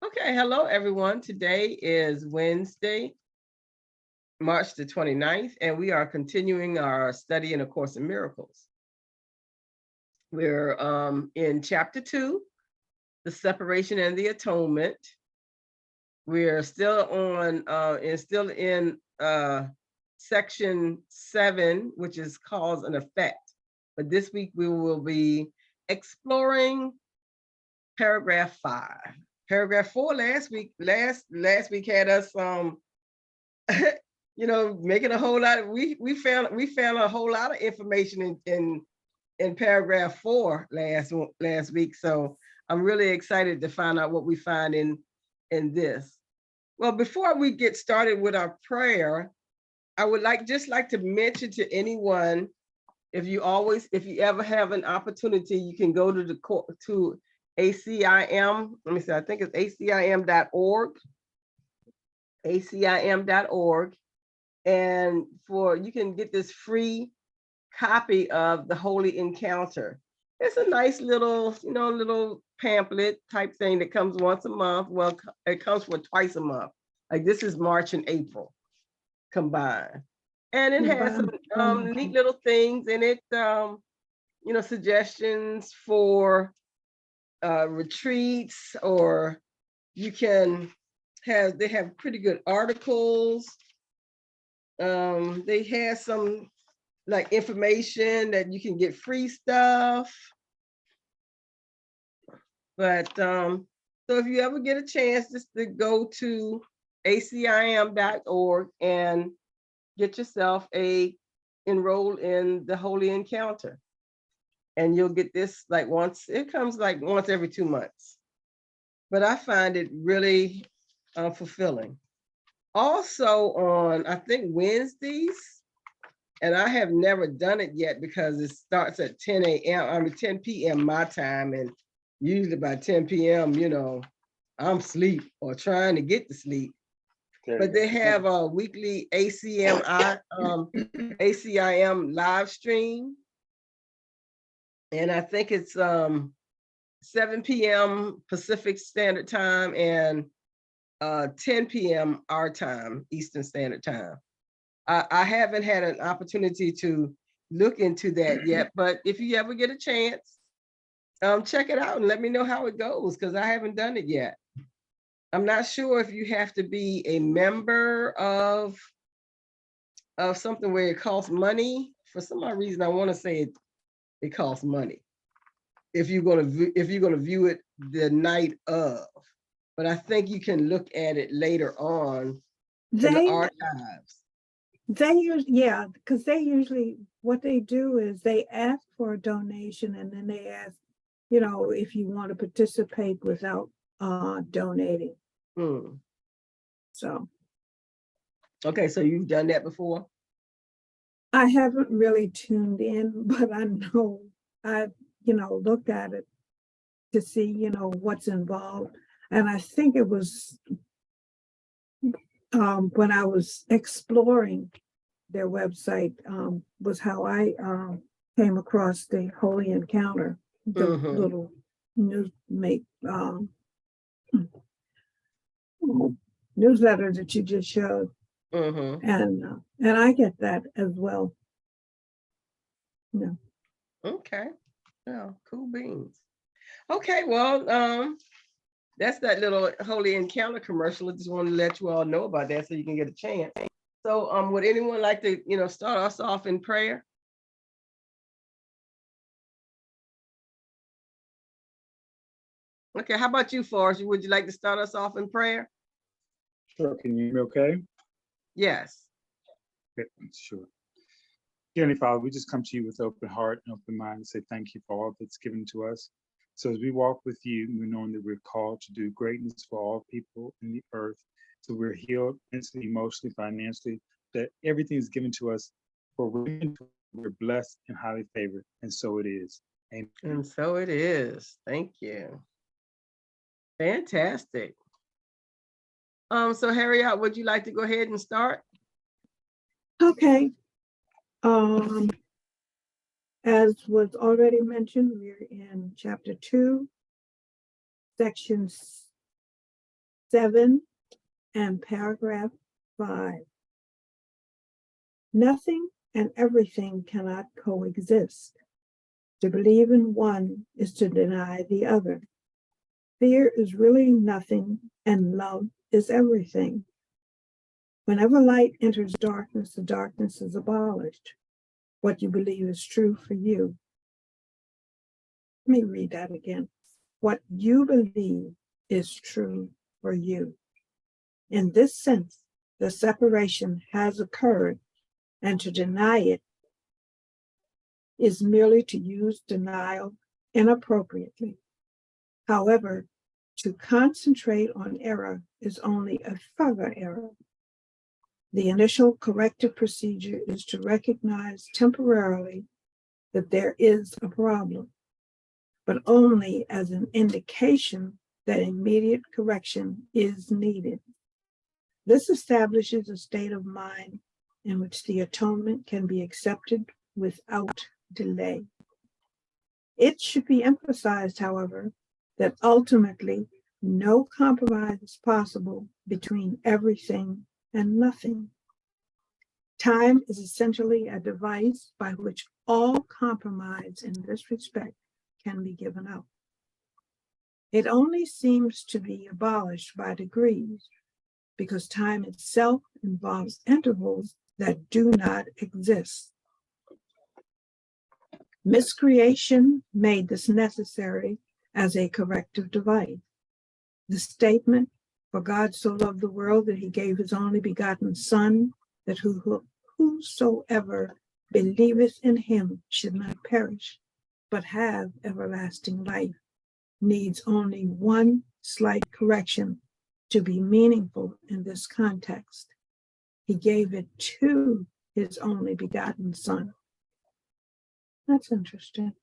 Okay, hello everyone. Today is Wednesday, March the 29th, and we are continuing our study in A Course in Miracles. We're in chapter 2, the separation and the atonement. We're still in section 7, which is cause and effect. But this week we will be exploring paragraph 5. Paragraph 4 last week had us making a whole lot of, we found a whole lot of information in paragraph 4 last week. So I'm really excited to find out what we find in this. Well, before we get started with our prayer, I would like to mention to anyone, if you ever have an opportunity, you can go to ACIM. Let me see, I think it's acim.org. acim.org. And you can get this free copy of the Holy Encounter. It's a nice little pamphlet type thing that comes once a month. Well, it comes for twice a month. Like this is March and April combined. And it has some neat little things in it, suggestions for retreats, or they have pretty good articles. They have some like information that you can get free stuff. But so if you ever get a chance, just to go to acim.org and get yourself enroll in the Holy Encounter. And you'll get this it comes once every 2 months. But I find it really fulfilling. Also on, I think, Wednesdays, and I have never done it yet because it starts at 10 p.m. my time, and usually by 10 p.m., I'm asleep or trying to get to sleep. But they have a weekly ACIM live stream. And I think it's 7 p.m. Pacific Standard Time and 10 p.m. our time, Eastern Standard Time. I haven't had an opportunity to look into that yet, but if you ever get a chance, check it out and let me know how it goes, because I haven't done it yet. I'm not sure if you have to be a member of something where it costs money. For some odd reason, I want to say it costs money if you're gonna view it the night of. But I think you can look at it later on in the archives. Because they usually, what they do is they ask for a donation, and then they ask, if you want to participate without donating. So. Okay, so you've done that before? I haven't really tuned in, but I know I've, looked at it to see, what's involved. And I think it was when I was exploring their website, was how I came across the Holy Encounter, the little newsletter that you just showed. And I get that as well. Yeah. Okay. Yeah, cool beans. Okay, well, that's that little Holy Encounter commercial. I just want to let you all know about that so you can get a chance. So would anyone like to, start us off in prayer? Okay, how about you, Forrest? Would you like to start us off in prayer? Sure. Can you hear me okay? Yes. Okay, sure. Dear Heavenly Father, we just come to you with open heart and open mind and say thank you for all that's given to us. So as we walk with you, we're knowing that we're called to do greatness for all people in the earth. So we're healed mentally, emotionally, financially, that everything is given to us for women. We're blessed and highly favored. And so it is. Amen. And so it is. Thank you. Fantastic. So Harriet, would you like to go ahead and start? Okay. As was already mentioned, we're in chapter 2, section 7 and paragraph 5. Nothing and everything cannot coexist. To believe in one is to deny the other. Fear is really nothing, and love is everything. Whenever light enters darkness, the darkness is abolished. What you believe is true for you. Let me read that again. What you believe is true for you. In this sense, the separation has occurred, and to deny it is merely to use denial inappropriately. However, to concentrate on error is only a further error. The initial corrective procedure is to recognize temporarily that there is a problem, but only as an indication that immediate correction is needed. This establishes a state of mind in which the atonement can be accepted without delay. It should be emphasized, however, that ultimately no compromise is possible between everything and nothing. Time is essentially a device by which all compromise in this respect can be given up. It only seems to be abolished by degrees, because time itself involves intervals that do not exist. Miscreation made this necessary as a corrective device. The statement, "For God so loved the world that he gave his only begotten Son, that whosoever believeth in him should not perish, but have everlasting life," needs only one slight correction to be meaningful in this context. He gave it to his only begotten Son. That's interesting.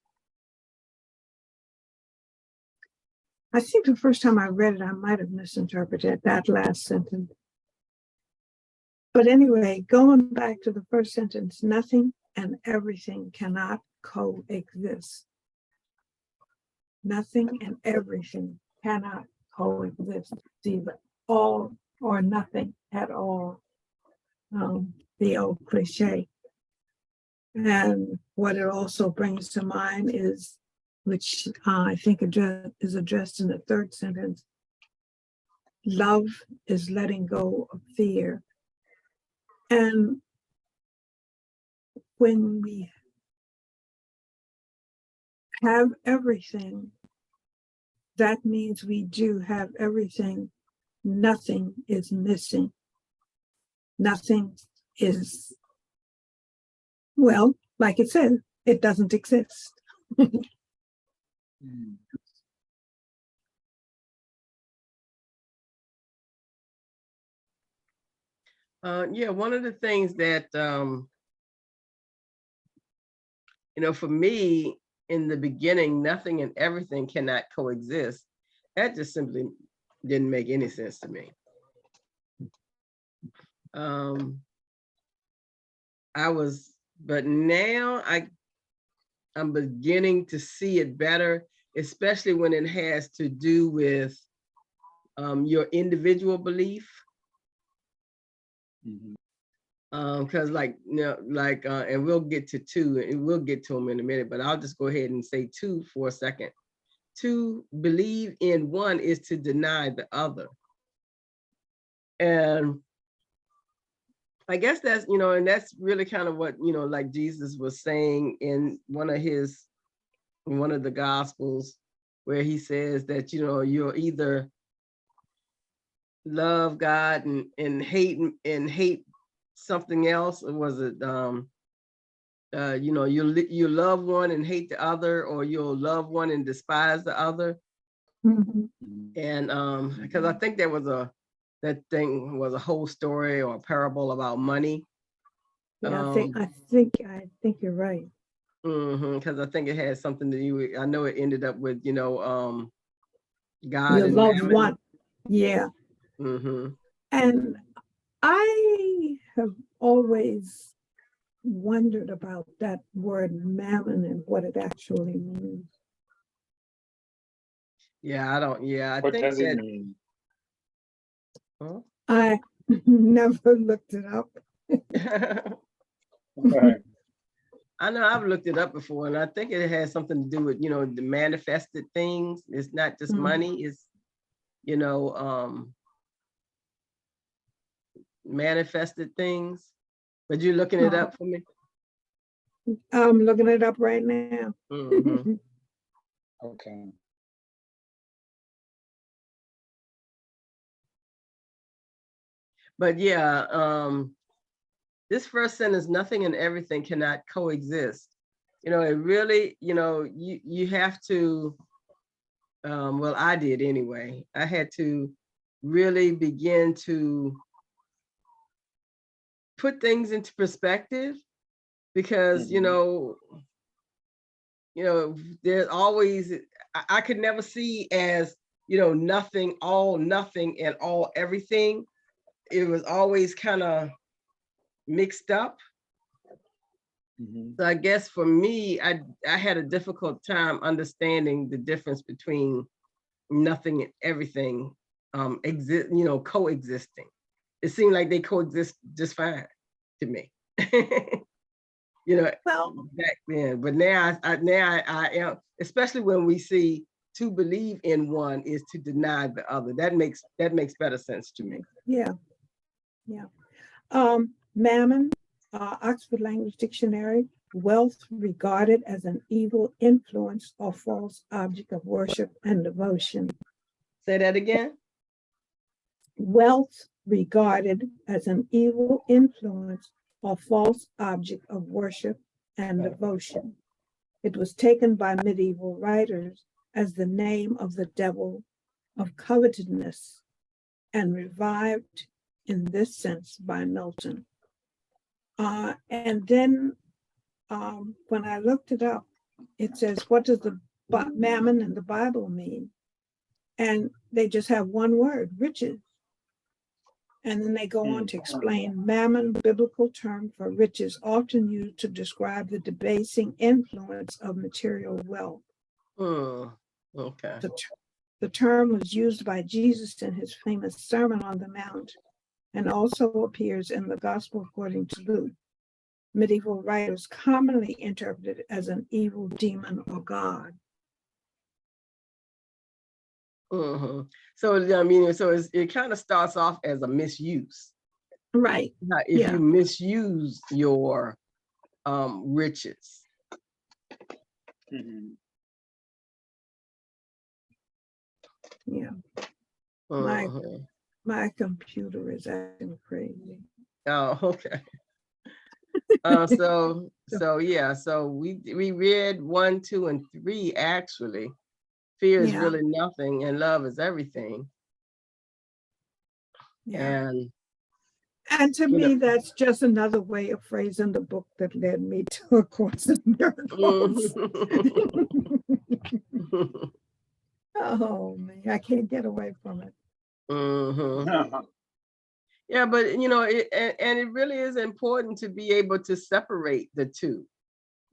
I think the first time I read it, I might have misinterpreted that last sentence. But anyway, going back to the first sentence, nothing and everything cannot coexist. Nothing and everything cannot coexist. It's either all or nothing at all. The old cliche. And what it also brings to mind is, which I think is addressed in the third sentence, love is letting go of fear. And when we have everything, that means we do have everything. Nothing is missing. Nothing is, well, like it says, it doesn't exist. Yeah, one of the things that, for me, in the beginning, nothing and everything cannot coexist. That just simply didn't make any sense to me. But now I'm beginning to see it better, especially when it has to do with your individual belief. Because and we'll get to 2, and we'll get to them in a minute, but I'll just go ahead and say 2 for a second. To believe in one is to deny the other. And I guess that's, and that's really kind of what, like Jesus was saying in one of the Gospels, where he says that, you'll either love God and hate something else, or was it you love one and hate the other, or you'll love one and despise the other. And because I think that thing was a whole story or a parable about money. Yeah, I think you're right. Because I think it had something to do with, I know it ended up with God You and love mammon. one. Yeah. And I have always wondered about that word mammon and what it actually means. Yeah, I don't. Yeah, I What think does it that mean? Huh? I never looked it up. Okay. I know I've looked it up before, and I think it has something to do with, the manifested things. It's not just Mhm. money, it's, manifested things. But you're looking it up for me? I'm looking it up right now. Mhm. Okay. But yeah, this first sentence, nothing and everything cannot coexist. It really, you have to, well, I did anyway. I had to really begin to put things into perspective because, Mhm. there's always, I could never see as, nothing, all nothing and all everything. It was always kind of mixed up. Mhm. So I guess for me, I had a difficult time understanding the difference between nothing and everything coexisting. It seemed like they coexist just fine to me. Well, Back then. But now I am, especially when we see to believe in one is to deny the other. That makes better sense to me. yeah. Mammon, Oxford Language Dictionary, wealth regarded as an evil influence or false object of worship and devotion. Say that again. Wealth regarded as an evil influence or false object of worship and devotion. It was taken by medieval writers as the name of the devil of covetousness and revived in this sense by Milton. And then when I looked it up, it says, what does the mammon in the Bible mean? And they just have one word, riches. And then they go on to explain mammon, biblical term for riches, often used to describe the debasing influence of material wealth. Okay. The term was used by Jesus in his famous Sermon on the Mount and also appears in the Gospel according to Luke. Medieval writers commonly interpreted it as an evil demon or god. So I mean, so it kind of starts off as a misuse. Right. If you misuse your riches. Mhm. Yeah. My computer is acting crazy. Oh, okay. So yeah, so we read 1, 2, and 3 actually. Fear is really nothing and love is everything. Yeah. And to me, that's just another way of phrasing the book that led me to A Course in Miracles. Oh man, I can't get away from it. Yeah, but and it really is important to be able to separate the two,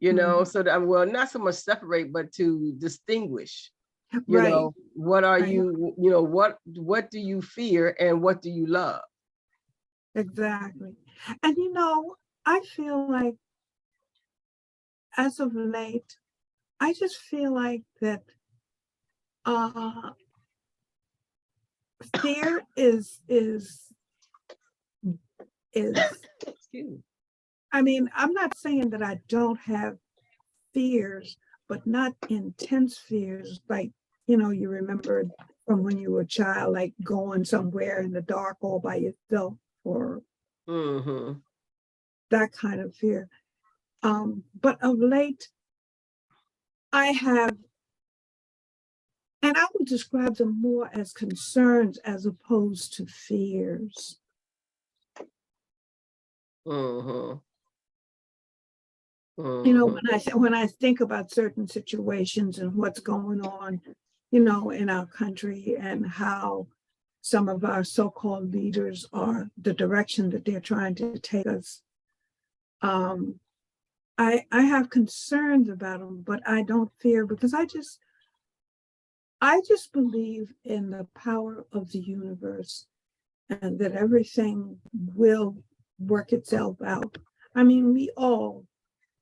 so that, well, not so much separate, but to distinguish, what are you, what do you fear and what do you love? Exactly. And I feel like as of late, I just feel like that fear is I mean, I'm not saying that I don't have fears, but not intense fears like, you remember from when you were a child, like going somewhere in the dark all by yourself or that kind of fear. But of late, I have, and I would describe them more as concerns as opposed to fears. When I think about certain situations and what's going on, in our country and how some of our so-called leaders are, the direction that they're trying to take us. I have concerns about them, but I don't fear because I just believe in the power of the universe. and that everything will work itself out. I mean, we all,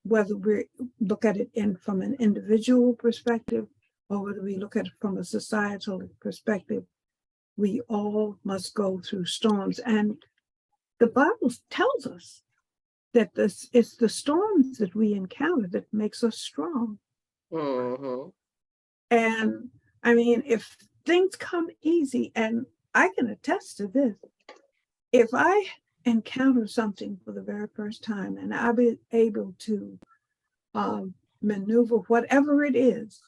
whether we look at it from an individual perspective or whether we look at it from a societal perspective, we all must go through storms. And the Bible tells us that it's the storms that we encounter that makes us strong. Mm-hmm. And I mean, if things come easy, and I can attest to this, if I encounter something for the very first time and I'll be able to maneuver whatever it is,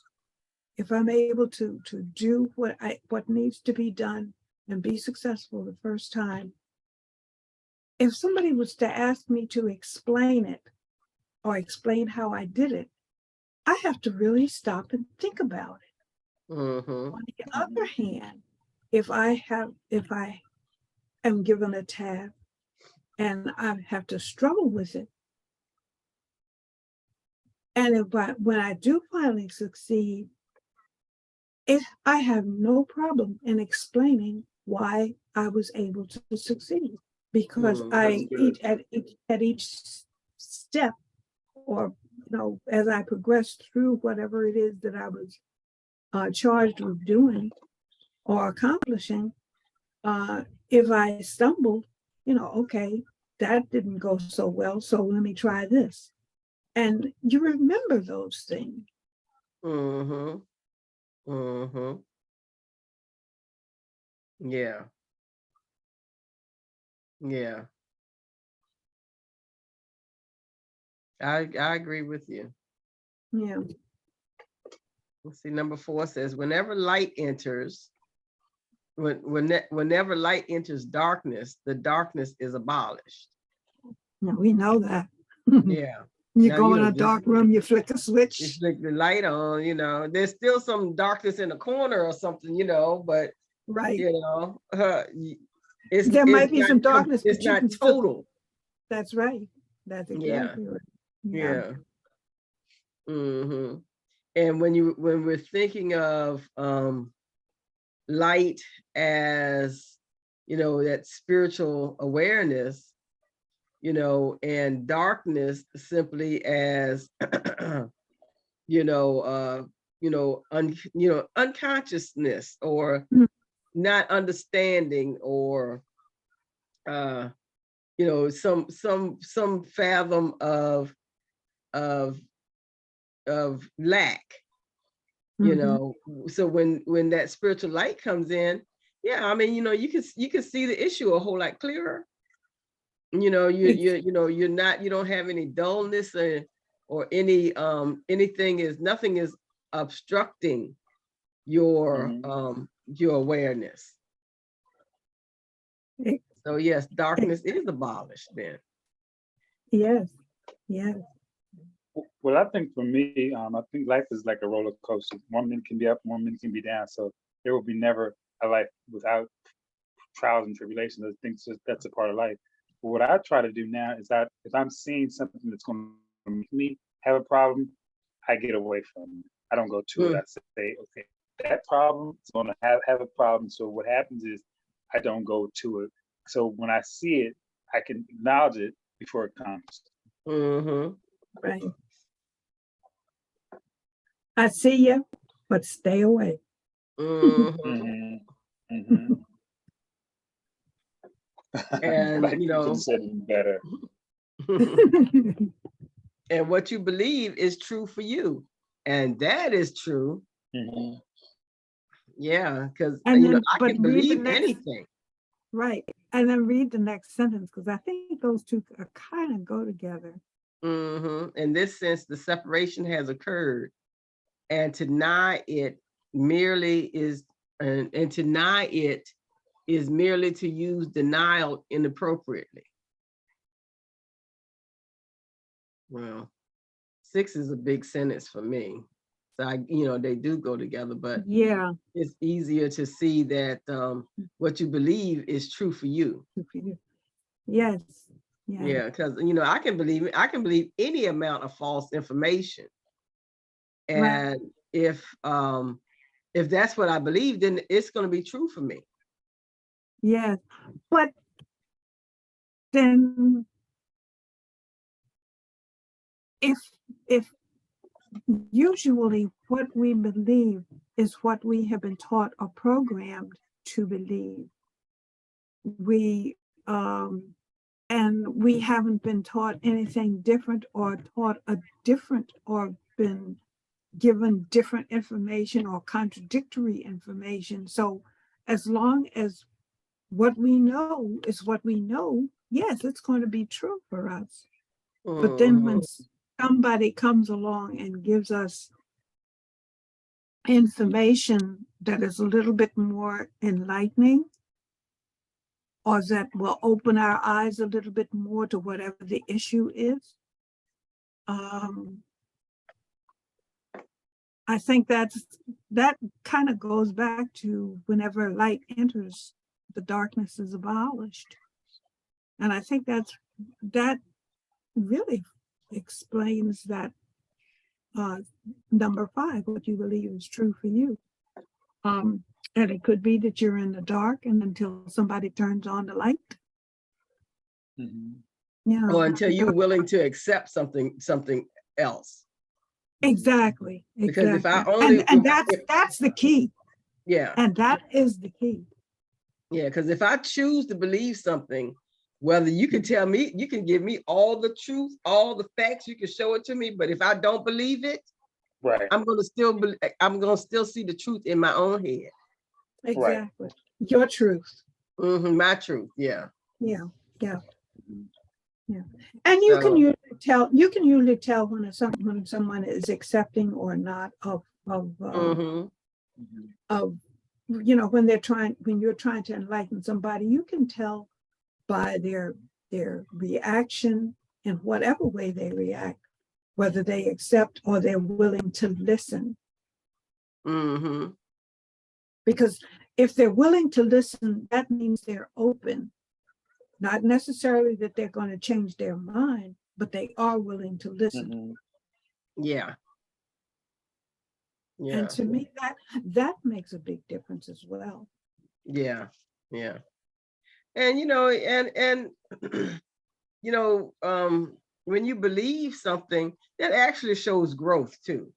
if I'm able to do what needs to be done and be successful the first time, if somebody was to ask me to explain it or explain how I did it, I have to really stop and think about it. Mm-hmm. On the other hand, if I am given a task and I have to struggle with it, and when I do finally succeed, I have no problem in explaining why I was able to succeed, because at each step, or as I progressed through whatever it is that I was charged with doing or accomplishing, if I stumbled, okay, that didn't go so well, so let me try this. And you remember those things. Mm-hmm. Mm-hmm. Yeah. Yeah. I agree with you. Yeah. Let's see, number 4 says, whenever light enters, whenever light enters darkness, the darkness is abolished. No, we know that. Yeah. You Now, go in a dark room, you flick a you switch. flick the light on, there's still some darkness in the corner or something, but Right. it's There might be not some darkness, it's but you not can still. total. That's right. That's Yeah. exactly right. Yeah. Mm-hmm. And when we're thinking of light as that spiritual awareness, and darkness simply as unconsciousness, or Mm. not understanding, or some fathom of of lack. So when that spiritual light comes in, yeah, I mean, you can see the issue a whole lot clearer. You don't have any dullness, or any nothing is obstructing your awareness. So yes, darkness is abolished then. Yes. Yes. Well, I think for me, I think life is like a roller coaster. 1 minute can be up, 1 minute can be down. So there will be never a life without trials and tribulations. I think that's a part of life. But what I try to do now is that if I'm seeing something that's going to make me have a problem, I get away from it. I don't go to it. I say, okay, that problem is going to have a problem. So what happens is I don't go to it. So when I see it, I can acknowledge it before it comes. Mm-hmm. Right. I see you, but stay away. Mm-hmm. Mm-hmm. And Like you could have said it better. and what you believe is true for you, and that is true. Mm-hmm. Yeah, because And then, I but can read the believe next, anything. right. And then read the next sentence, because I think those two kind of go together. Mm-hmm. In this sense, the separation has occurred, and to deny it merely is, and to deny it is merely to use denial inappropriately. Well, 6 is a big sentence for me. So they do go together, but Yeah. it's easier to see that what you believe is true for you. Yes. Yeah. Yeah, because I can believe any amount of false information, and right. if that's what I believe, then it's going to be true for me. Yes, but then if usually what we believe is what we have been taught or programmed to believe, we and we haven't been taught anything different or taught a different or been given different information or contradictory information. So as long as what we know is what we know, yes, it's going to be true for us. But then when somebody comes along and gives us information that is a little bit more enlightening, or that will open our eyes a little bit more to whatever the issue is, I think that kind of goes back to whenever light enters, the darkness is abolished. And I think that really explains that number 5, what you believe is true for you. And it could be that you're in the dark and until somebody turns on the light. Yeah. Or until you're willing to accept something else. Exactly. Because if I only and that's the key. Yeah. And that is the key. Yeah, because if I choose to believe something, whether you can tell me, you can give me all the truth, all the facts, you can show it to me, but if I don't believe it, Right. I'm gonna still see the truth in my own head. Exactly. Right. Your truth. My truth. Yeah. Yeah. Yeah. Yeah. And you can usually tell when someone is accepting or not of when you're trying to enlighten somebody, you can tell by their reaction in whatever way they react, whether they accept or they're willing to listen. Because if they're willing to listen, that means they're open. Not necessarily that they're going to change their mind, but they are willing to listen. Yeah. Yeah. And to me, that makes a big difference as well. Yeah. Yeah. And when you believe something, that actually shows growth too.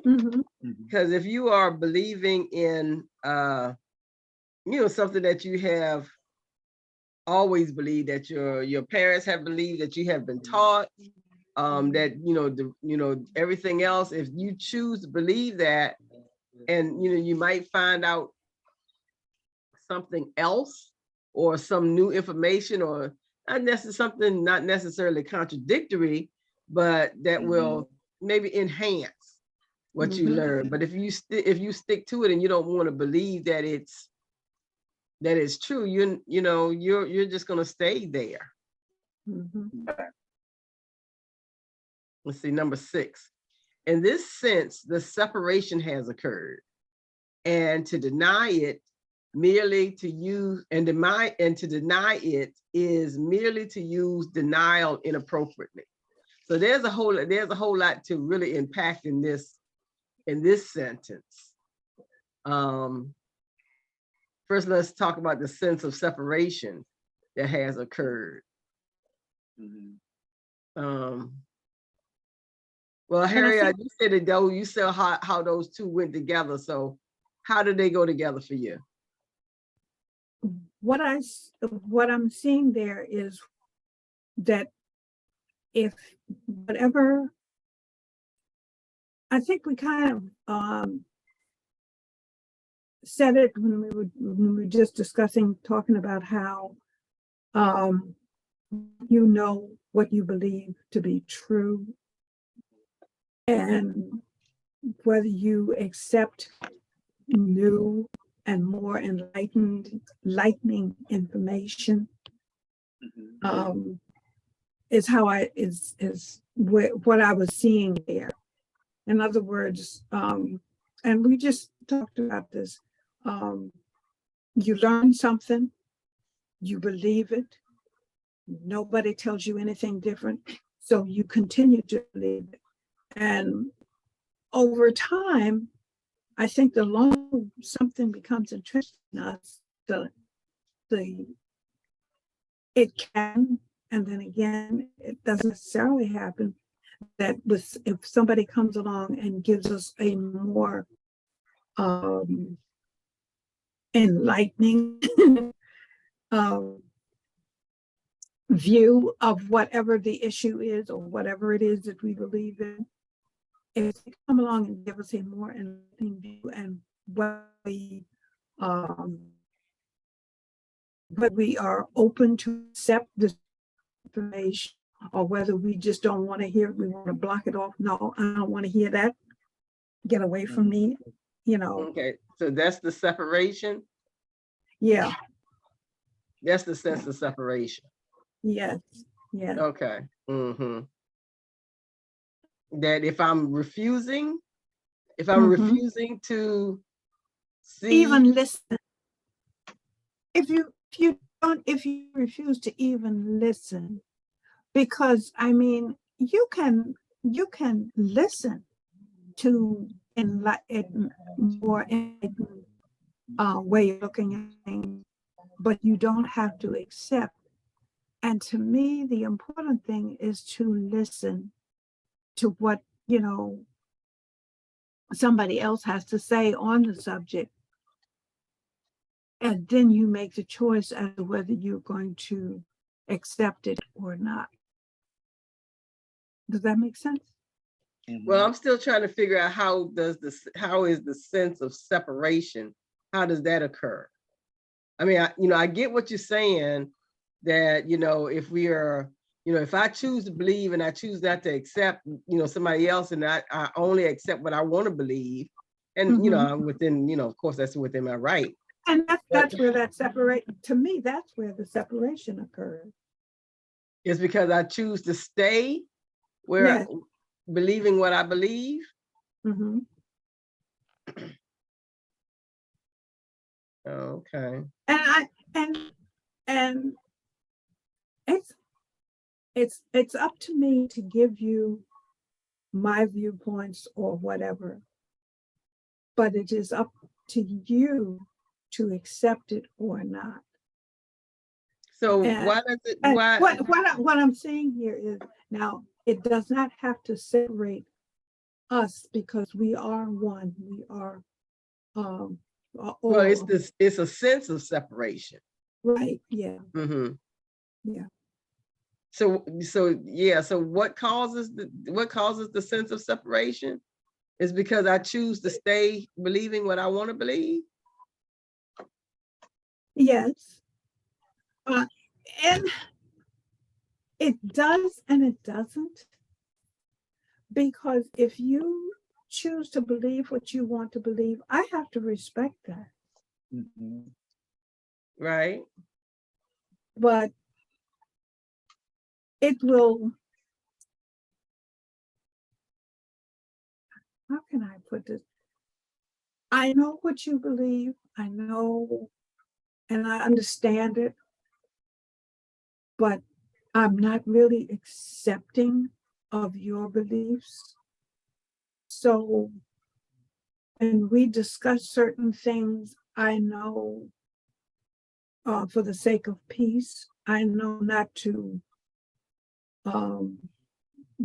Because if you are believing in something that you have always believed, that your parents have believed, that you have been taught, that everything else, if you choose to believe that, and you might find out something else or some new information, or not necessarily contradictory, but that will maybe enhance what you learn. But if you stick to it and you don't want to believe that it's true, you're just going to stay there. Let's see, number 6. In this sense, the separation has occurred, and to deny it is merely to use denial inappropriately. So there's a whole lot to really unpack in this sentence. First, let's talk about the sense of separation that has occurred. Well, Harriet, you said it though. You said how those two went together. So how did they go together for you? What I'm seeing there is that if whatever, I think we kind of said it when we were just talking about how you know what you believe to be true, and whether you accept new and more enlightening information is what I was seeing there. In other words, and we just talked about this, you learn something, you believe it, nobody tells you anything different, so you continue to believe it. And over time, I think the longer something becomes entrenched in us, it can, and then again, it doesn't necessarily happen that if somebody comes along and gives us a more enlightening view of whatever the issue is or whatever it is that we believe in, if they come along and give us a more enlightening view and what we are open to accept this information, or whether we just don't want to hear it, we want to block it off. No, I don't want to hear that. Get away from me, Okay, so that's the separation. Yeah, That's the sense of separation. yes, yeah. Okay. That if I'm refusing to see, Even listen. If you refuse to even listen, because I mean, you can listen to more enlightened way of looking at things, but you don't have to accept. And to me, the important thing is to listen to what somebody else has to say on the subject, and then you make the choice as to whether you're going to accept it or not. Does that make sense? well, I'm still trying to figure out how is the sense of separation, how does that occur? I mean, I get what you're saying, that, if we are, if I choose to believe and I choose not to accept, somebody else, and I only accept what I want to believe, and, I'm within, of course, that's within my right. And that's where to me, that's where the separation occurs. It's because I choose to stay where believing what I believe. Mm-hmm. Okay. And it's up to me to give you my viewpoints or whatever, but it is up to you to accept it or not. So And, why does it? and Why? what I'm saying here is, now it does not have to separate us, because we are one. We are all. Well, it's a sense of separation. Right. Yeah. Mm-hmm. Yeah. So yeah. So what causes the sense of separation? Is because I choose to stay believing what I want to believe. Yes. And it does and it doesn't, because if you choose to believe what you want to believe, I have to respect that. Right. But it will, how can I put this? I know what you believe, I know, and I understand it, but I'm not really accepting of your beliefs. So, and we discuss certain things, I know, for the sake of peace, I know not to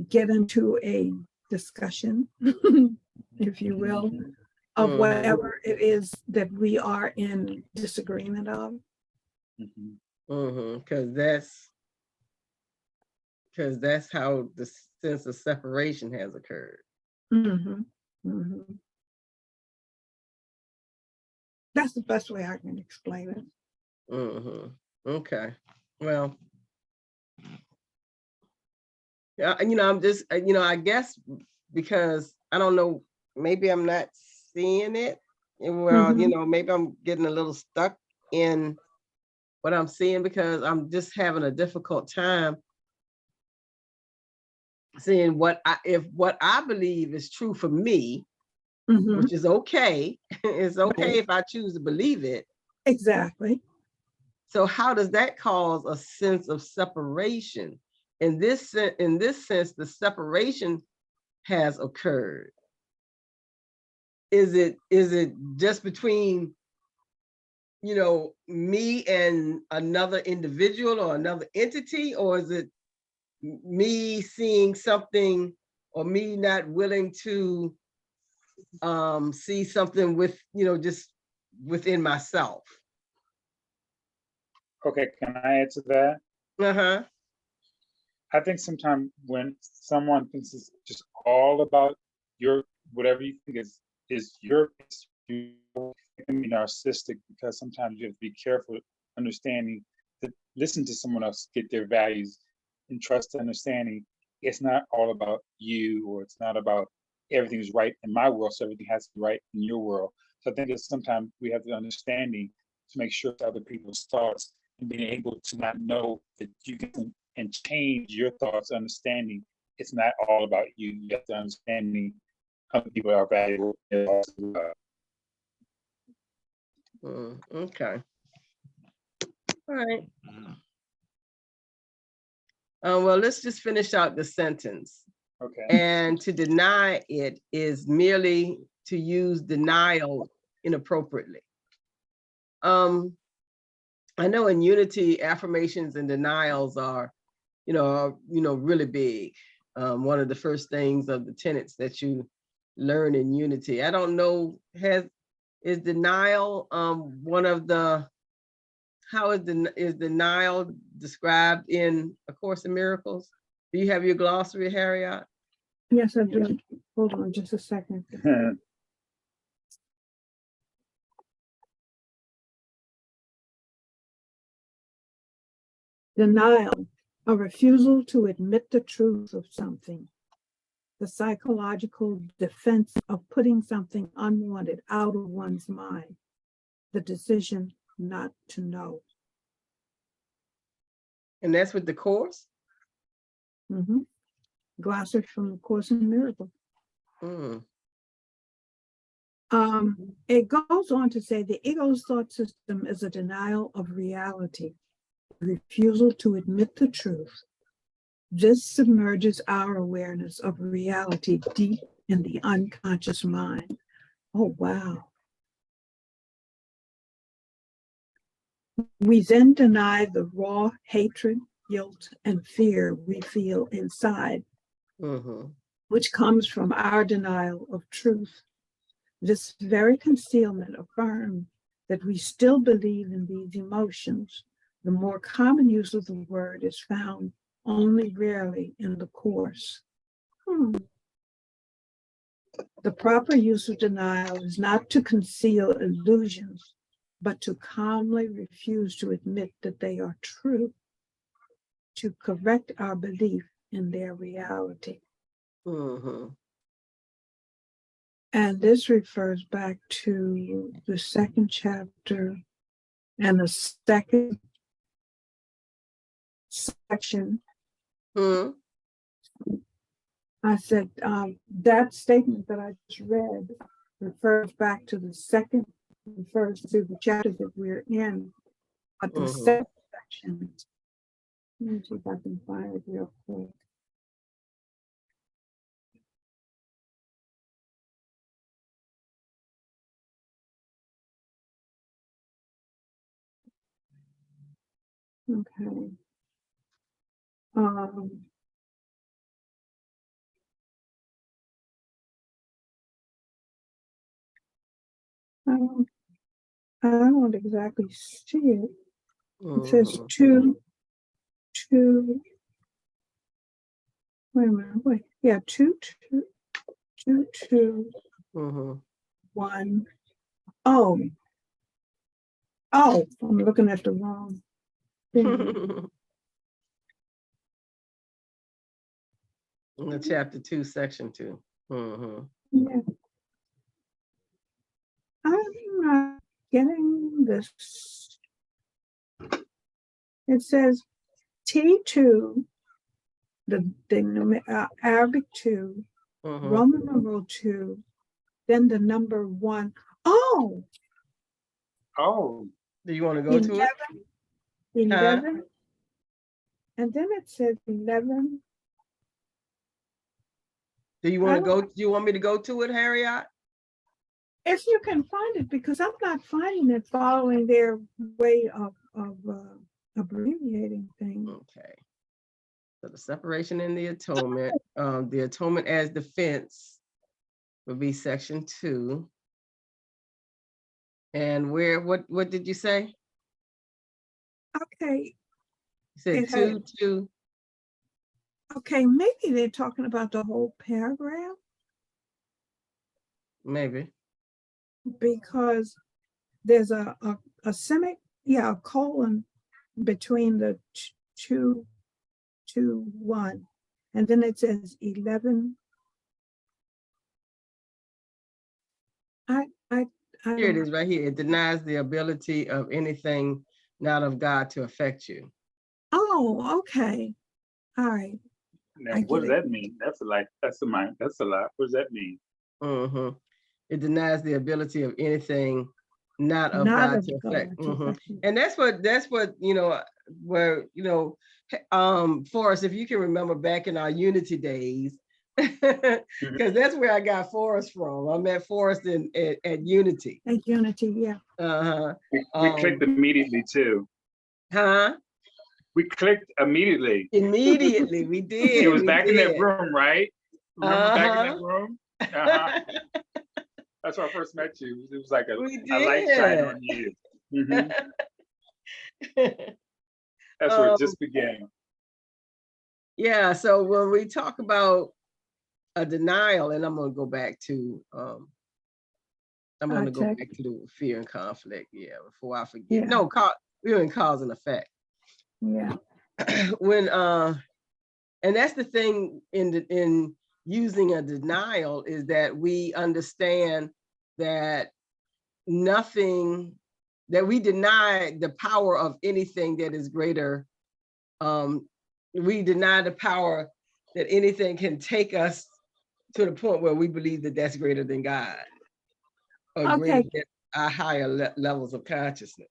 get into a discussion, if you will, of whatever it is that we are in disagreement of. Because that's how the sense of separation has occurred. That's the best way I can explain it. Okay. Well, yeah, I'm just, I guess because I don't know, maybe I'm not seeing it. Well, maybe I'm getting a little stuck in what I'm seeing, because I'm just having a difficult time seeing if what I believe is true for me, which is okay. It's okay if I choose to believe it. Exactly. So how does that cause a sense of separation? In this sense, the separation has occurred. Is it just between you know, me and another individual or another entity, or is it me seeing something or me not willing to see something with, you know, just within myself? Okay, can I add to that? Uh-huh. I think sometimes when someone thinks it's just all about your whatever you think is your you can be narcissistic, because sometimes you have to be careful understanding that listen to someone else get their values and trust understanding it's not all about you, or it's not about everything's right in my world, so everything has to be right in your world. So I think it's sometimes we have the understanding to make sure that other people's thoughts and being able to not know that you can and change your thoughts, understanding it's not all about you. You have to understanding other people are valuable. Okay. All right. Well, let's just finish out the sentence. Okay. And to deny it is merely to use denial inappropriately. I know in unity, affirmations and denials are really big. One of the first things of the tenets that you learn in unity. I don't know, is denial one of the, how is denial described in A Course in Miracles? Do you have your glossary, Harriet? Yes, I do. Hold on just a second. Denial, a refusal to admit the truth of something, the psychological defense of putting something unwanted out of one's mind, the decision not to know. And that's with the Course? Glossary from the Course in Miracles. Mm. It goes on to say the ego's thought system is a denial of reality, refusal to admit the truth. This submerges our awareness of reality deep in the unconscious mind. Oh, wow. We then deny the raw hatred, guilt, and fear we feel inside, which comes from our denial of truth. This very concealment affirms that we still believe in these emotions. The more common use of the word is found only rarely in the Course. The proper use of denial is not to conceal illusions, but to calmly refuse to admit that they are true, to correct our belief in their reality. And this refers back to the second chapter and the second section. I said that statement that I just read refers back to the second, refers to the chapter that we're in, but the second section. Let me see if I can find it real quick. Okay. I don't exactly see it. It says two, wait a minute, yeah, 2.1. Oh, I'm looking at the wrong thing. Chapter 2, section 2. Yeah. I'm not getting this. It says T2, the Arabic 2, Roman numeral 2, then the number 1. Oh. Do you want to go to it? 11. And then it says 11. Do you want to go? Do you want me to go to it, Harriet? If you can find it, because I'm not finding it following their way of abbreviating things. Okay. So the separation and the atonement as defense would be section 2. And what did you say? Okay, You said It had- 2. okay, maybe they're talking about the whole paragraph, Maybe. because there's a colon between the 2, 1, and then it says 11. Here it is right here. It denies the ability of anything not of God to affect you. Oh, okay. All right. Now, I what does get it. that mean? That's a lot. That's a lot. What does that mean? Mhm. It denies the ability of anything not of Not God of to God affect. to affect you. And that's what where Forrest, if you can remember back in our Unity days, because that's where I got Forrest from. I met Forrest at Unity. At Unity, yeah. We clicked immediately too. Huh? We clicked immediately. Immediately, we did. It was we back did. in that room, right? Remember back in that room? That's where I first met you. It was like a light shine on you. That's where it just began. Yeah, so when we talk about a denial, and I'm going to go back to the fear and conflict. Yeah, before I forget. Yeah. No, we're in cause and effect. Yeah. When and that's the thing in using a denial, is that we understand that we deny the power of anything that is greater. We deny the power that anything can take us to the point where we believe that that's greater than God, or greater than our higher levels of consciousness.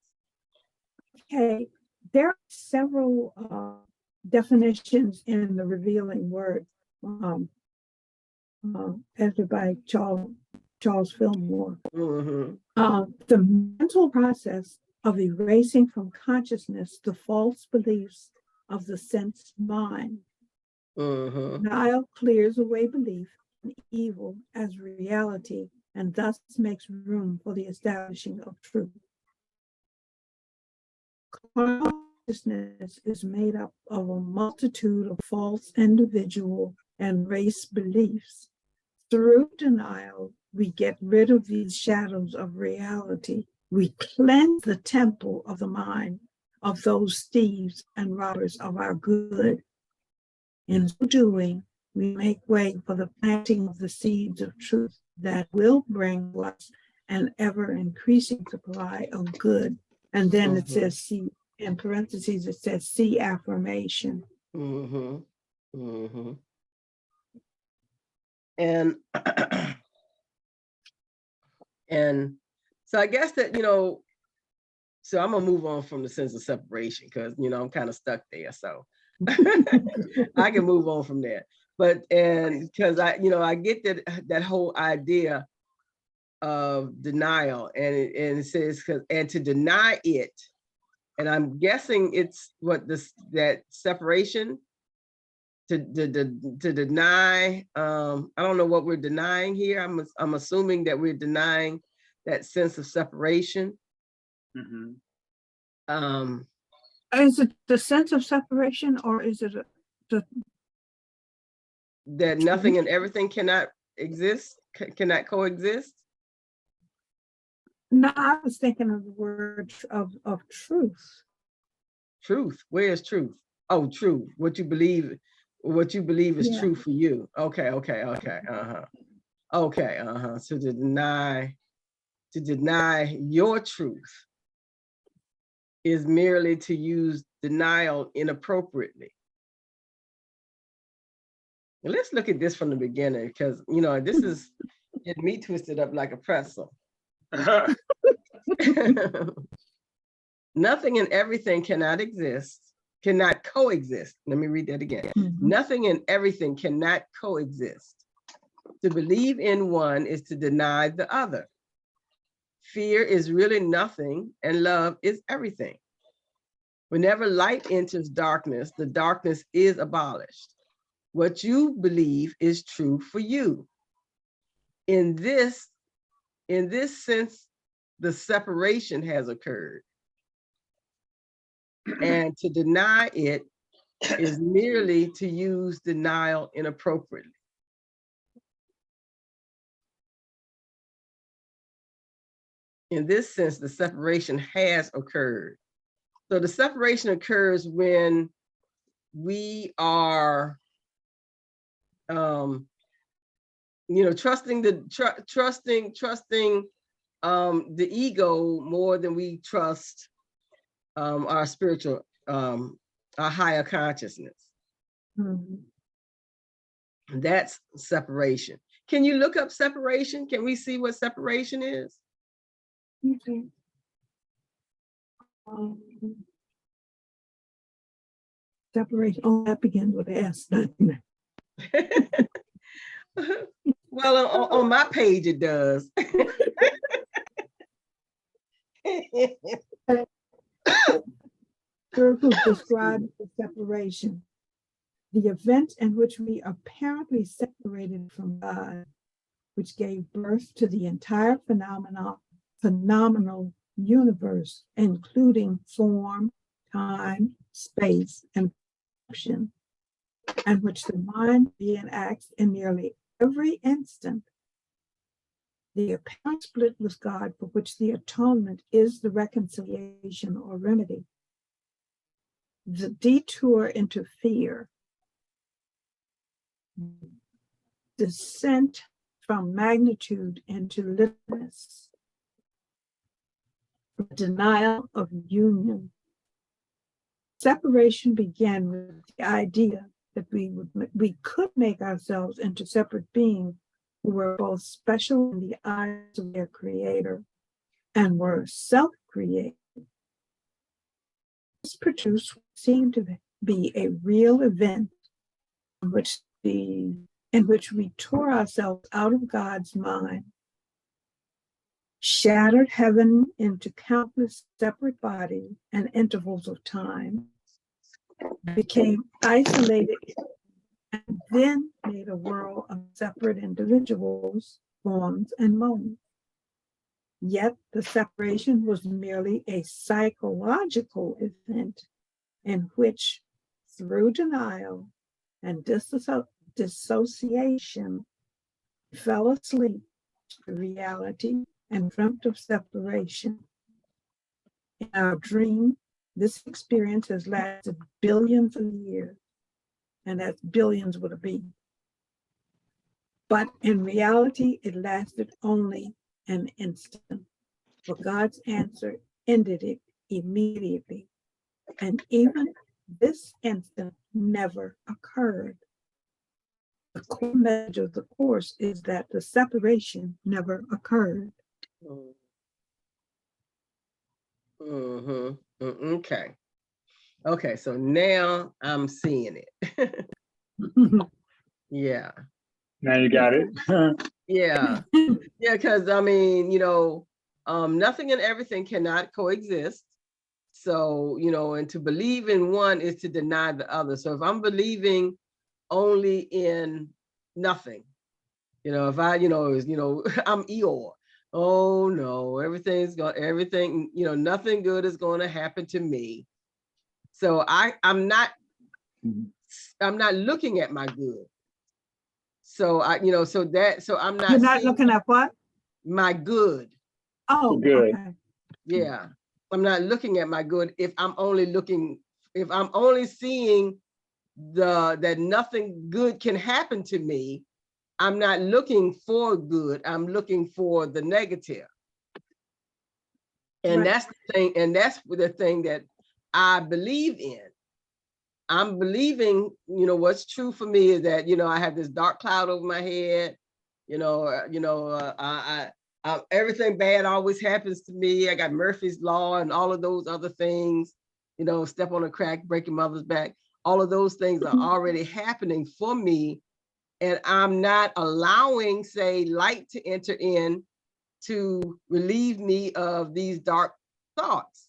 Okay, there are several definitions in the Revealing Word, edited by Charles Fillmore. The mental process of erasing from consciousness the false beliefs of the sense mind. Denial clears away belief in evil as reality, and thus makes room for the establishing of truth. Consciousness is made up of a multitude of false individual and race beliefs. Through denial, we get rid of these shadows of reality. We cleanse the temple of the mind of those thieves and robbers of our good. In so doing, we make way for the planting of the seeds of truth that will bring us an ever increasing supply of good. And then it says, see, in parentheses, it says, see affirmation. And and so I guess that, so I'm gonna move on from the sense of separation, because I'm kind of stuck there. So I can move on from there. But because I get that whole idea of denial, and it says and to deny it, and I'm guessing it's that separation, to deny. I don't know what we're denying here. I'm assuming that we're denying that sense of separation. Is it the sense of separation, or is it that nothing and everything cannot exist, cannot coexist? No, I was thinking of the word of truth. Truth. Where's truth? Oh, truth. What you believe is true for you. Okay. So to deny your truth is merely to use denial inappropriately. And let's look at this from the beginning, because this is getting me twisted up like a pretzel. Nothing and everything cannot coexist. Let me read that again. Nothing and everything cannot coexist. To believe in one is to deny the other. Fear is really nothing, and love is everything. Whenever light enters darkness, the darkness is abolished. What you believe is true for you. In this sense, the separation has occurred. And to deny it is merely to use denial inappropriately. In this sense, the separation has occurred. So the separation occurs when we are, trusting the ego more than we trust our spiritual, our higher consciousness. Mhm. That's separation. Can you look up separation? Can we see what separation is? Okay. Um, Separation. Oh, that begins with S. Well, on my page, it does. Third group describes the separation, the event in which we apparently separated from God, which gave birth to the entire phenomenal universe, including form, time, space, and perception, and which the mind reenacts in nearly every instant. The apparent split with God, for which the atonement is the reconciliation or remedy. The detour into fear, descent from magnitude into littleness, denial of union. Separation began with the idea that we could make ourselves into separate beings who were both special in the eyes of their creator and were self-created. This produced what seemed to be a real event in which we tore ourselves out of God's mind, shattered heaven into countless separate bodies and intervals of time, became isolated, and then made a world of separate individuals, forms, and modes. Yet the separation was merely a psychological event in which, through denial and dissociation, fell asleep to reality and dreamt of separation. In our dream, this experience has lasted billions of years, and that's billions with a B. But in reality, it lasted only an instant. But God's answer ended it immediately. And even this instant never occurred. The core message of the course is that the separation never occurred. Okay. Okay, so now I'm seeing it. Yeah. Now you got it. Yeah. Yeah, because I mean, nothing and everything cannot coexist. So, and to believe in one is to deny the other. So if I'm believing only in nothing, if I, I'm Eeyore. Oh no, everything, nothing good is going to happen to me. So I'm not looking at my good. So I'm not. You're not looking at what? My good. Oh, good. Okay. Yeah, I'm not looking at my good if I'm only seeing that nothing good can happen to me. I'm not looking for good. I'm looking for the negative. And Right. that's the thing. And that's the thing that I believe in. I'm believing, what's true for me is that, I have this dark cloud over my head. Everything bad always happens to me. I got Murphy's Law and all of those other things, step on a crack, break your mother's back. All of those things are already happening for me. And I'm not allowing, say, light to enter in to relieve me of these dark thoughts.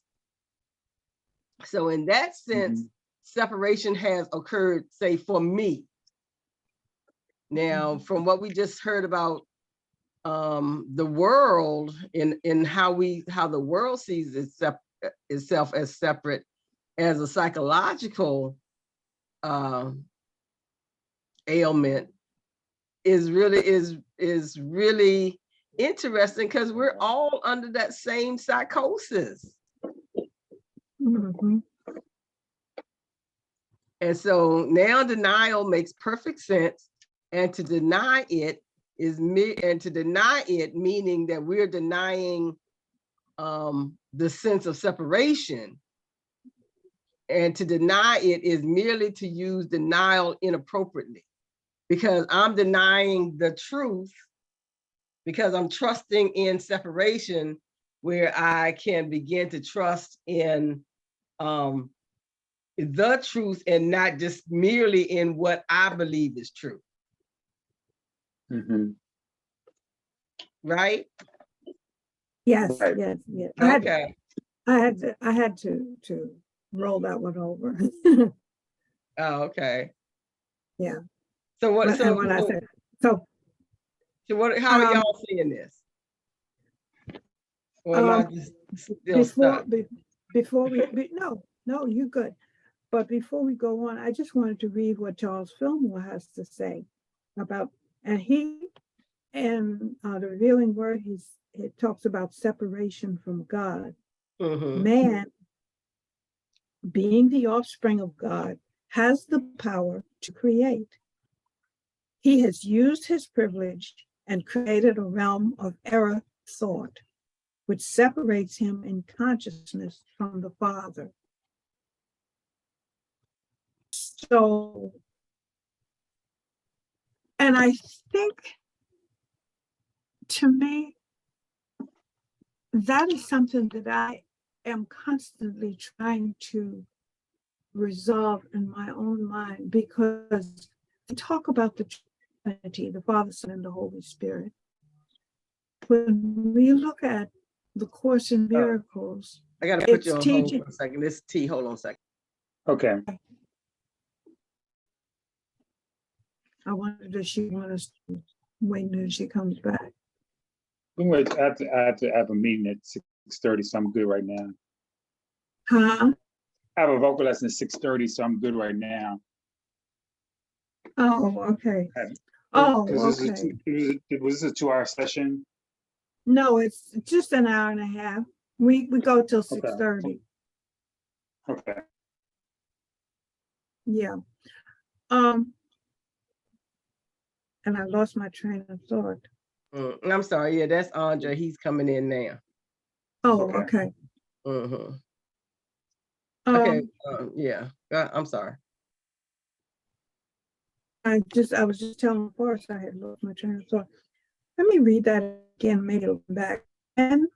So in that sense, separation has occurred, say, for me. Now, from what we just heard about the world in how the world sees itself as separate, as a psychological ailment, is really interesting, because we're all under that same psychosis. Mhm. And so now denial makes perfect sense, and to deny it meaning that we're denying the sense of separation. And to deny it is merely to use denial inappropriately, because I'm denying the truth because I'm trusting in separation, where I can begin to trust in the truth and not just merely in what I believe is true. Right? Yes, Right. yes, yes. Okay. I had to roll that one over. Oh, okay. Yeah. So what? And when I said so, How are y'all seeing this? Or am I just still stuck? before we no, you're good. But before we go on, I just wanted to read what Charles Fillmore has to say about, and the revealing word, it talks about separation from God. Man, being the offspring of God, has the power to create. He has used his privilege and created a realm of error thought, which separates him in consciousness from the Father. So, and I think, to me, that is something that I am constantly trying to resolve in my own mind, because we talk about the Trinity, the Father, Son, and the Holy Spirit. When we look at the Course in Miracles, I got to put you on hold teaching. for a second. This T, hold on a second. Okay. I wonder, does she want us to wait until she comes back? We wait. I have to have a meeting at 6:30, so I'm good right now. Huh? I have a vocal lesson at 6:30, so I'm good right now. Oh, okay. Oh, okay. Was this a 2-hour session? No, it's just an hour and a half. We go till 6:30. Okay. Yeah. And I lost my train of thought. I'm sorry. Yeah, that's Andre. He's coming in now. Oh, okay. Okay. Yeah. I'm sorry. I was just telling Forrest I had lost my train of thought. Let me read that again, maybe it'll come back. And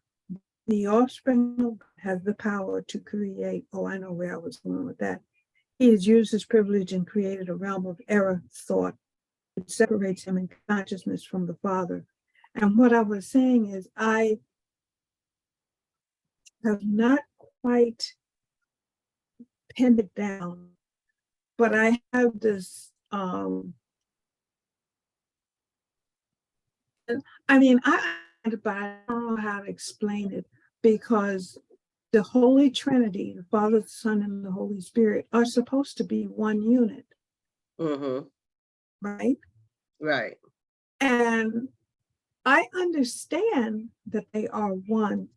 the offspring of God has the power to create. Oh, I know where I was going with that. He has used his privilege and created a realm of error thought, which separates him in consciousness from the Father. And what I was saying is, I have not quite pinned it down, but I have this, I don't know how to explain it, because the Holy Trinity, the Father, the Son, and the Holy Spirit, are supposed to be one unit. Right? Right. And I understand that they are one,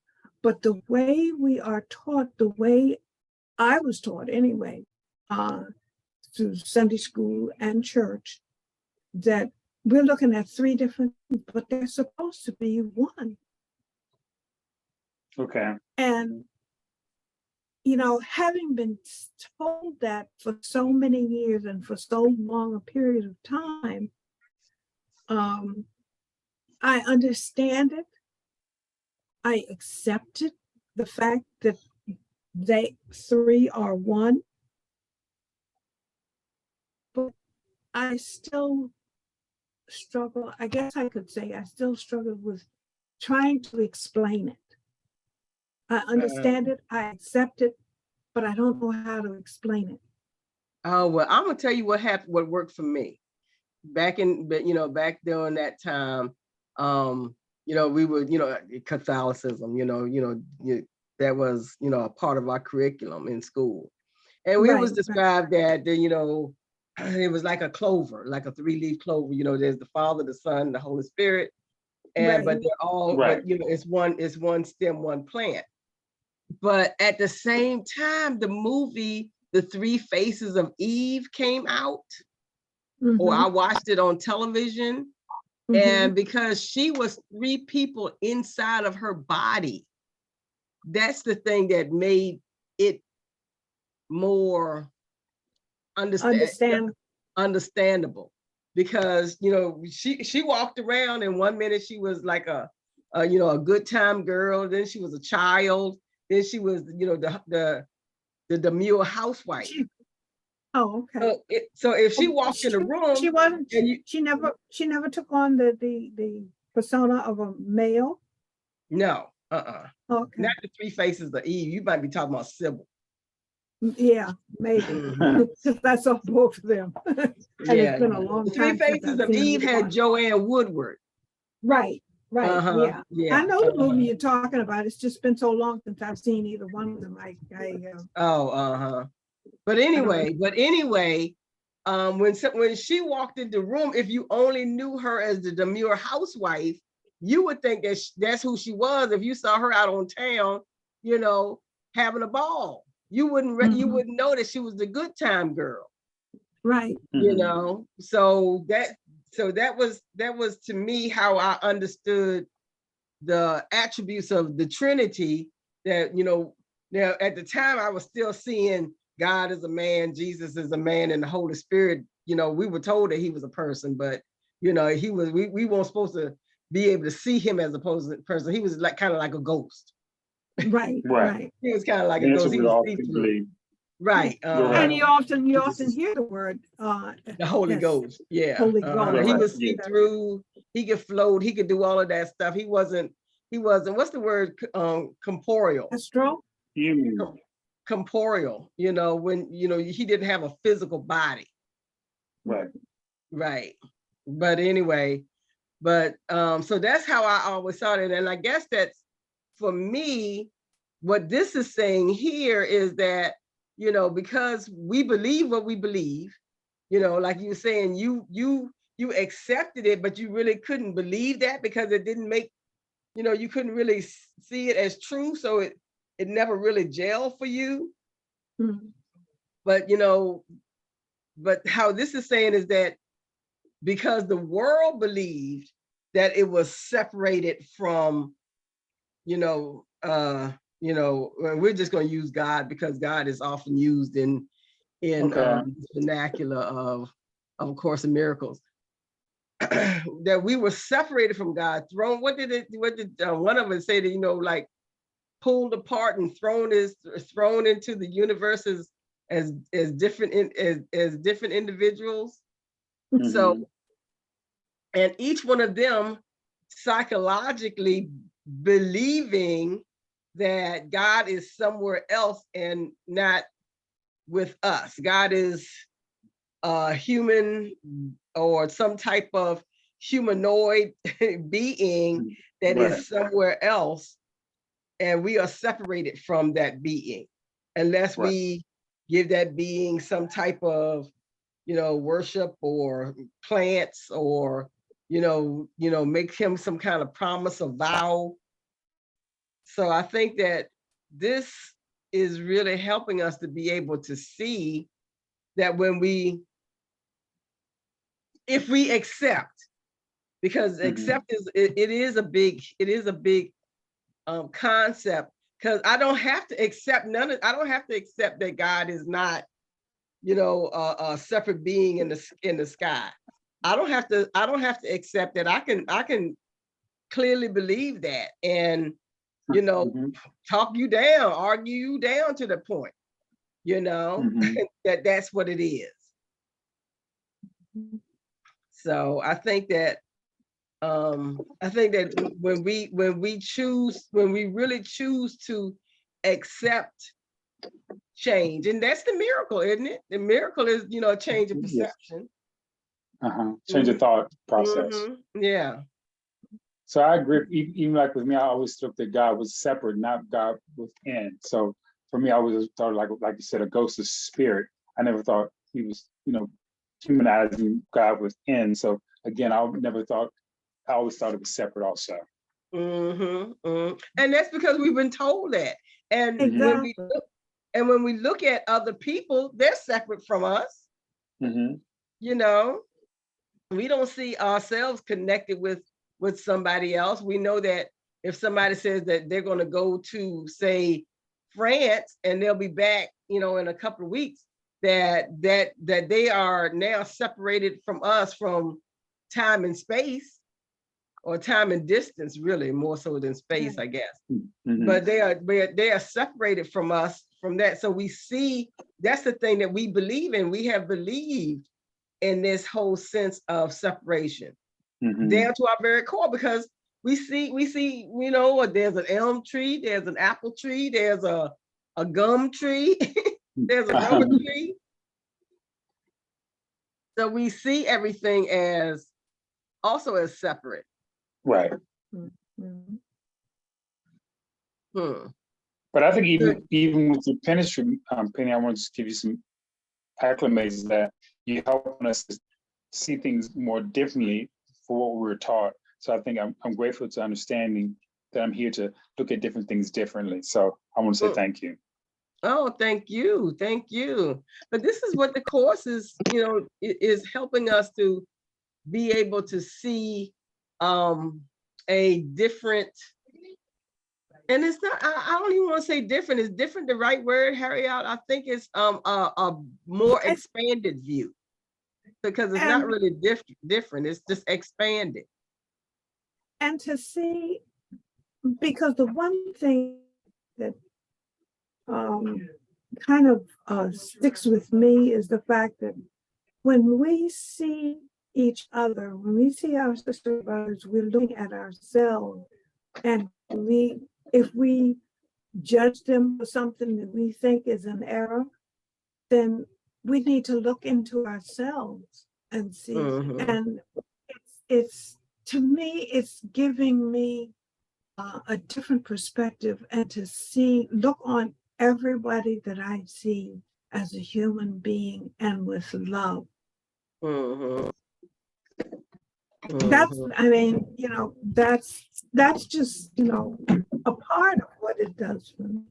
but the way we are taught, the way I was taught anyway, through Sunday school and church, that we're looking at three different things, but they're supposed to be one. Okay. And, having been told that for so many years and for so long a period of time, I understand it. I accepted the fact that they three are one, but I still struggle. I guess I could say I still struggle with trying to explain it. I understand it, I accept it, but I don't know how to explain it. Oh, well, I'm gonna tell you what happened, what worked for me. Back during that time, we were, Catholicism, that was, a part of our curriculum in school. And we was Right, described that, it was like a clover, like a 3-leaf clover, there's the Father, the Son, the Holy Spirit. And, but right. they're all, Right. but, it's one stem, one plant. But at the same time, the movie, The 3 Faces of Eve came out, or I Mhm, watched it on television. mhm. And because she was 3 people inside of her body, that's the thing that made it more Understand. understandable. Because she walked around, and 1 minute she was like a good time girl, then she was a child, then she was the demure housewife. Oh, okay. So if she Oh, walked in a room She wasn't, and you she never took on the persona of a male. no, Okay. not the 3 Faces of Eve. You might be talking about Sybil. Yeah, maybe. Mhm. Because I saw both of them. And Yeah, it's been a long the 3 time since Faces I've of seen Eve either had one. Joanne Woodward. Right, right, yeah. Yeah. I know the movie you're talking about. It's just been so long since I've seen either one of them. Oh, But anyway, when she walked in the room, if you only knew her as the demure housewife, you would think that that's who she was. If you saw her out on town, having a ball, you wouldn't know that she was the good time girl. Right. So that was to me how I understood the attributes of the Trinity. That now at the time I was still seeing God as a man, Jesus is a man, and the Holy Spirit, we were told that he was a person, but he was, we weren't supposed to be able to see him as a person. He was like kind of like a ghost. Right, Right. right. He was kind of like a That's ghost. what He we was often see-through. believe. Right. And you often hear the word The Holy yes, Ghost. Yeah. Holy Ghost. He Right. was Yeah. see-through. He could float. He could do all of that stuff. He wasn't, what's the word? Corporeal. Astro? Human. Corporeal, when, he didn't have a physical body. Right. Right. But anyway, so that's how I always saw it. And I guess that's, for me, what this is saying here is that, because we believe what we believe, like you were saying, you accepted it, but you really couldn't believe that because it didn't make, you couldn't really see it as true. So it never really gelled for you. Mhm. But, but how this is saying is that because the world believed that it was separated from, we're just going to use God because God is often used in vernacular of A Course in Miracles. That we were separated from God, thrown. What did one of us say that, like pulled apart and thrown into the universe as different as different individuals. So, and each one of them psychologically believing that God is somewhere else and not with us. God is a human or some type of humanoid being that is somewhere else, and we are separated from that being unless we give that being some type of worship or plants or make him some kind of promise or vow. So I think that this is really helping us to be able to see that if we accept, because accept it is a big concept, because I don't have to accept I don't have to accept that God is not a separate being in the sky. I don't have to accept that. I can clearly believe that and talk you down, argue you down to the point, that's what it is. So I think that I think that when we really choose to accept change, and that's the miracle, isn't it? The miracle is, a change of Yeah. perception. Change the thought process. Yeah. So I agree. Even like with me, I always looked at God was separate, not God within. So for me, I always thought like you said, a ghost of spirit. I never thought he was, humanizing God within. So again, I always thought it was separate also. And that's because we've been told that. And Exactly. when we look at other people, they're separate from us. We don't see ourselves connected with somebody else. We know that if somebody says that they're going to go to, say, France, and they'll be back, in a couple of weeks, that they are now separated from us from time and space, or time and distance, really more so than space, I guess. But they are separated from us from that. So we see, that's the thing that we believe in. We have believed in this whole sense of separation down to our very core, because we see, there's an elm tree, there's an apple tree, there's a gum tree, there's a rubber tree. So we see everything as also as separate. Right. But I think even with your ministry, Penny, I want to just give you some acclimates that you help us to see things more differently for what we were taught. So I think I'm grateful to understanding that I'm here to look at different things differently. So I want to say thank you. Oh, thank you. Thank you. But this is what the course is, is helping us to be able to see a different, and it's not, I don't even want to say different. Is different the right word, Harriet? I think it's a more expanded view, because it's not really different. It's just expanded. And to see, because the one thing that kind of sticks with me is the fact that when we see each other, when we see our sister brothers, we're looking at ourselves, and if we judge them for something that we think is an error, then we need to look into ourselves and see. And it's to me, it's giving me a different perspective, and to look on everybody that I see as a human being and with love. That's, I mean, that's just, a part of what it does for me.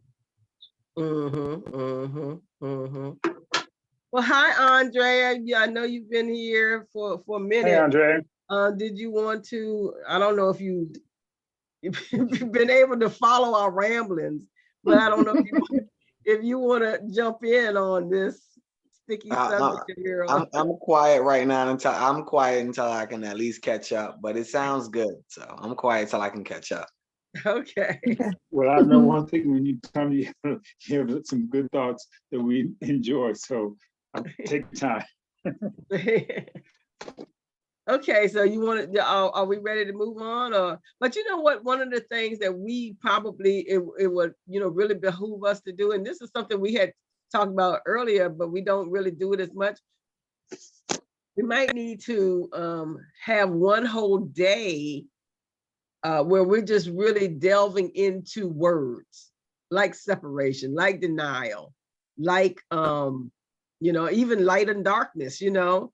Well, hi, Andrea. Yeah, I know you've been here for a minute. Hey, Andrea. Did you want to, I don't know if you've been able to follow our ramblings, but I don't know if you want to jump in on this sticky subject that we're on. I'm quiet right now until I can at least catch up, but it sounds good. So I'm quiet till I can catch up. Okay. Well, I know one thing, when you come, you have some good thoughts that we enjoy. So take time. Okay, so you want to, are we ready to move on? But you know what, one of the things that we probably, it would, really behoove us to do, and this is something we had talked about earlier, but we don't really do it as much. We might need to have one whole day where we're just really delving into words like separation, like denial, like, even light and darkness, so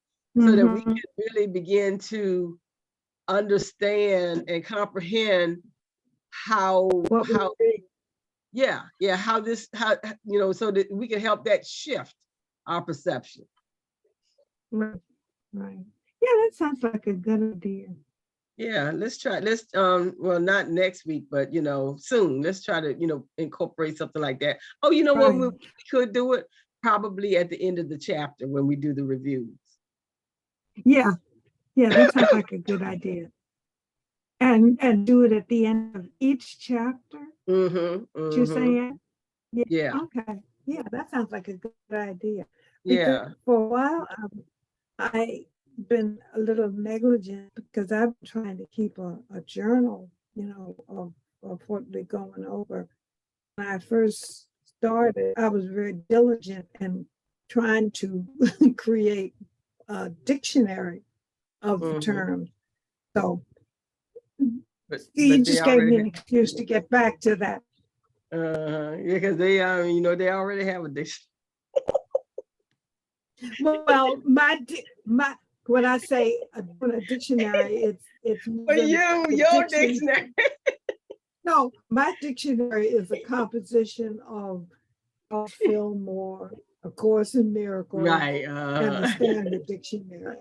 that we can really begin to understand and comprehend how so that we can help that shift our perception. Right. Yeah, that sounds like a good idea. Yeah, let's well, not next week, but soon. Let's try to incorporate something like that. Oh, you know what, we could do it probably at the end of the chapter when we do the reviews. Yeah, that sounds like a good idea. And do it at the end of each chapter. You're saying? Yeah. Okay. Yeah, that sounds like a good idea. Yeah. Because for a while, I been a little negligent because I've been trying to keep a journal, of what we're going over. When I first started, I was very diligent in trying to create a dictionary of the terms. So But you they just gave me already an excuse to get back to that. yeah, because they they already have a dictionary. Well, when I say a dictionary, it's For using you, the your diction. dictionary. No, my dictionary is a composition of Fillmore, A Course in Miracles, Right. and the Standard Dictionary.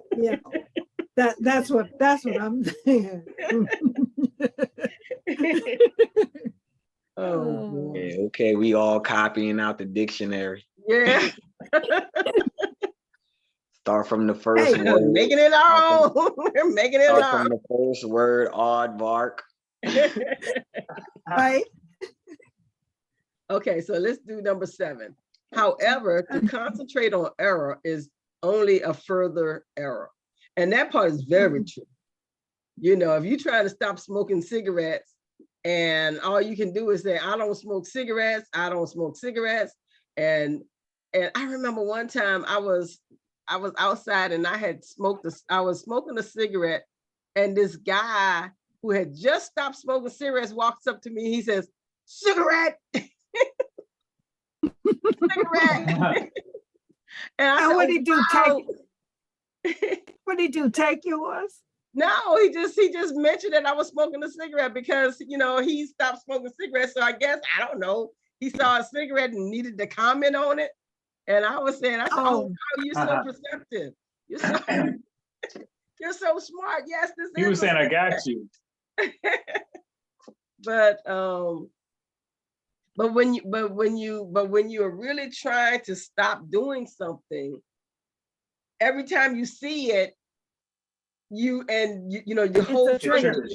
That's what I'm saying. Oh boy. Yeah, okay, we all copying out the dictionary. Yeah. Start from the first Hey, word. Making it our own. We're making it Start our from the first word, aardvark. right? Okay, so let's do number 7. However, to concentrate on error is only a further error. And that part is very true. If you're trying to stop smoking cigarettes and all you can do is say, I don't smoke cigarettes, I don't smoke cigarettes. And I remember one time I was outside and I was smoking a cigarette, and this guy who had just stopped smoking cigarettes walks up to me. He says, cigarette, cigarette. And I said, what did he do? wow. What did he do? Take yours? No, he just mentioned that I was smoking a cigarette because he stopped smoking cigarettes. So I guess, I don't know, he saw a cigarette and needed to comment on it. And I was saying, oh wow, you're so perceptive. You're so smart. Yes, this He is was saying, I got you. but when you are really trying to stop doing something, every time you see it, your whole trigger.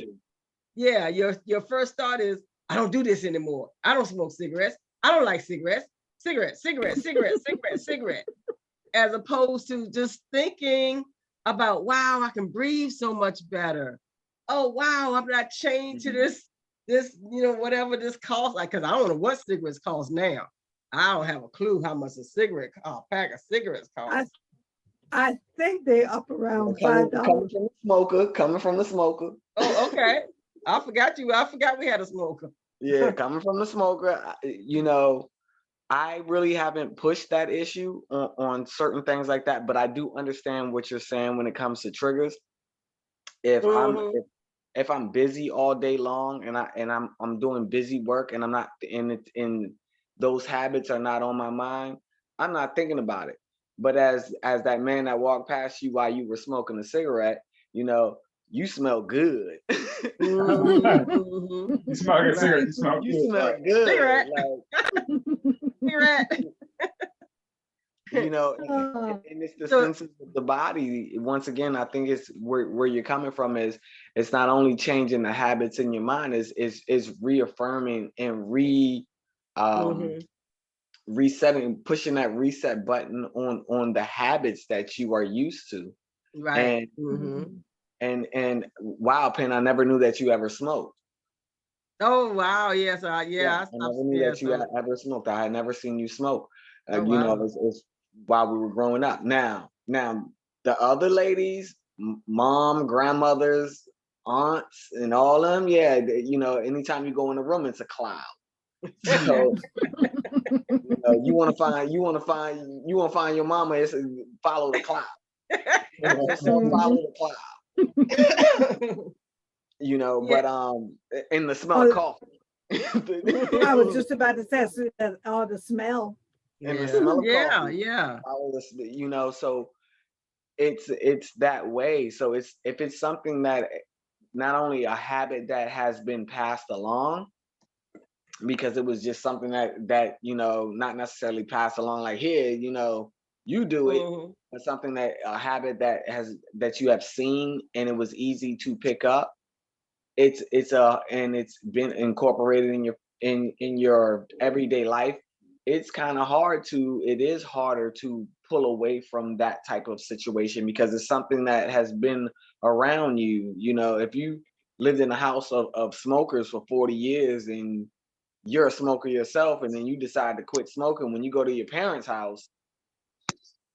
Yeah, your first thought is, I don't do this anymore. I don't smoke cigarettes. I don't like cigarettes. Cigarette, cigarette, cigarette, cigarette, cigarette. As opposed to just thinking about, wow, I can breathe so much better. Oh, wow, I'm not chained to this, whatever this costs. Like, because I don't know what cigarettes cost now. I don't have a clue how much a pack of cigarettes costs. I think they up around Coming $5. from the smoker, coming from the smoker. Oh, okay. I forgot we had a smoker. Yeah, coming from the smoker. I really haven't pushed that issue on certain things like that, but I do understand what you're saying when it comes to triggers. If I'm busy all day long and I'm doing busy work and I'm not in those habits are not on my mind, I'm not thinking about it. But as that man that walked past you while you were smoking a cigarette, you smell good. Mm-hmm. You smoke a cigarette, you smell You good. smell good. Cigarette. Like, Cigarette. and it's the senses of the body. Once again, I think it's where you're coming from is it's not only changing the habits in your mind, is reaffirming and resetting, pushing that reset button on the habits that you are used to. Right. And wow, Pen, I never knew that you ever smoked. Oh wow, yes, I never knew that you had ever smoked. I had never seen you smoke. Wow. It's while we were growing up. Now the other ladies, mom, grandmothers, aunts, and all of them, yeah, anytime you go in the room, it's a cloud. So you want to find your mama, it's follow the cloud. Follow the cloud. But in the smell of coffee. I was just about to say, all the smell. And the smell of coffee. Yeah. So it's that way. So if it's something that not only a habit that has been passed along, because it was just something that not necessarily passed along like here, you do it, but something a habit that you have seen and it was easy to pick up. And it's been incorporated in your everyday life. it's kind of hard to, it is harder to pull away from that type of situation because it's something that has been around you. You know, if you lived in a house of smokers for 40 years and you're a smoker yourself, and then you decide to quit smoking, when you go to your parents' house,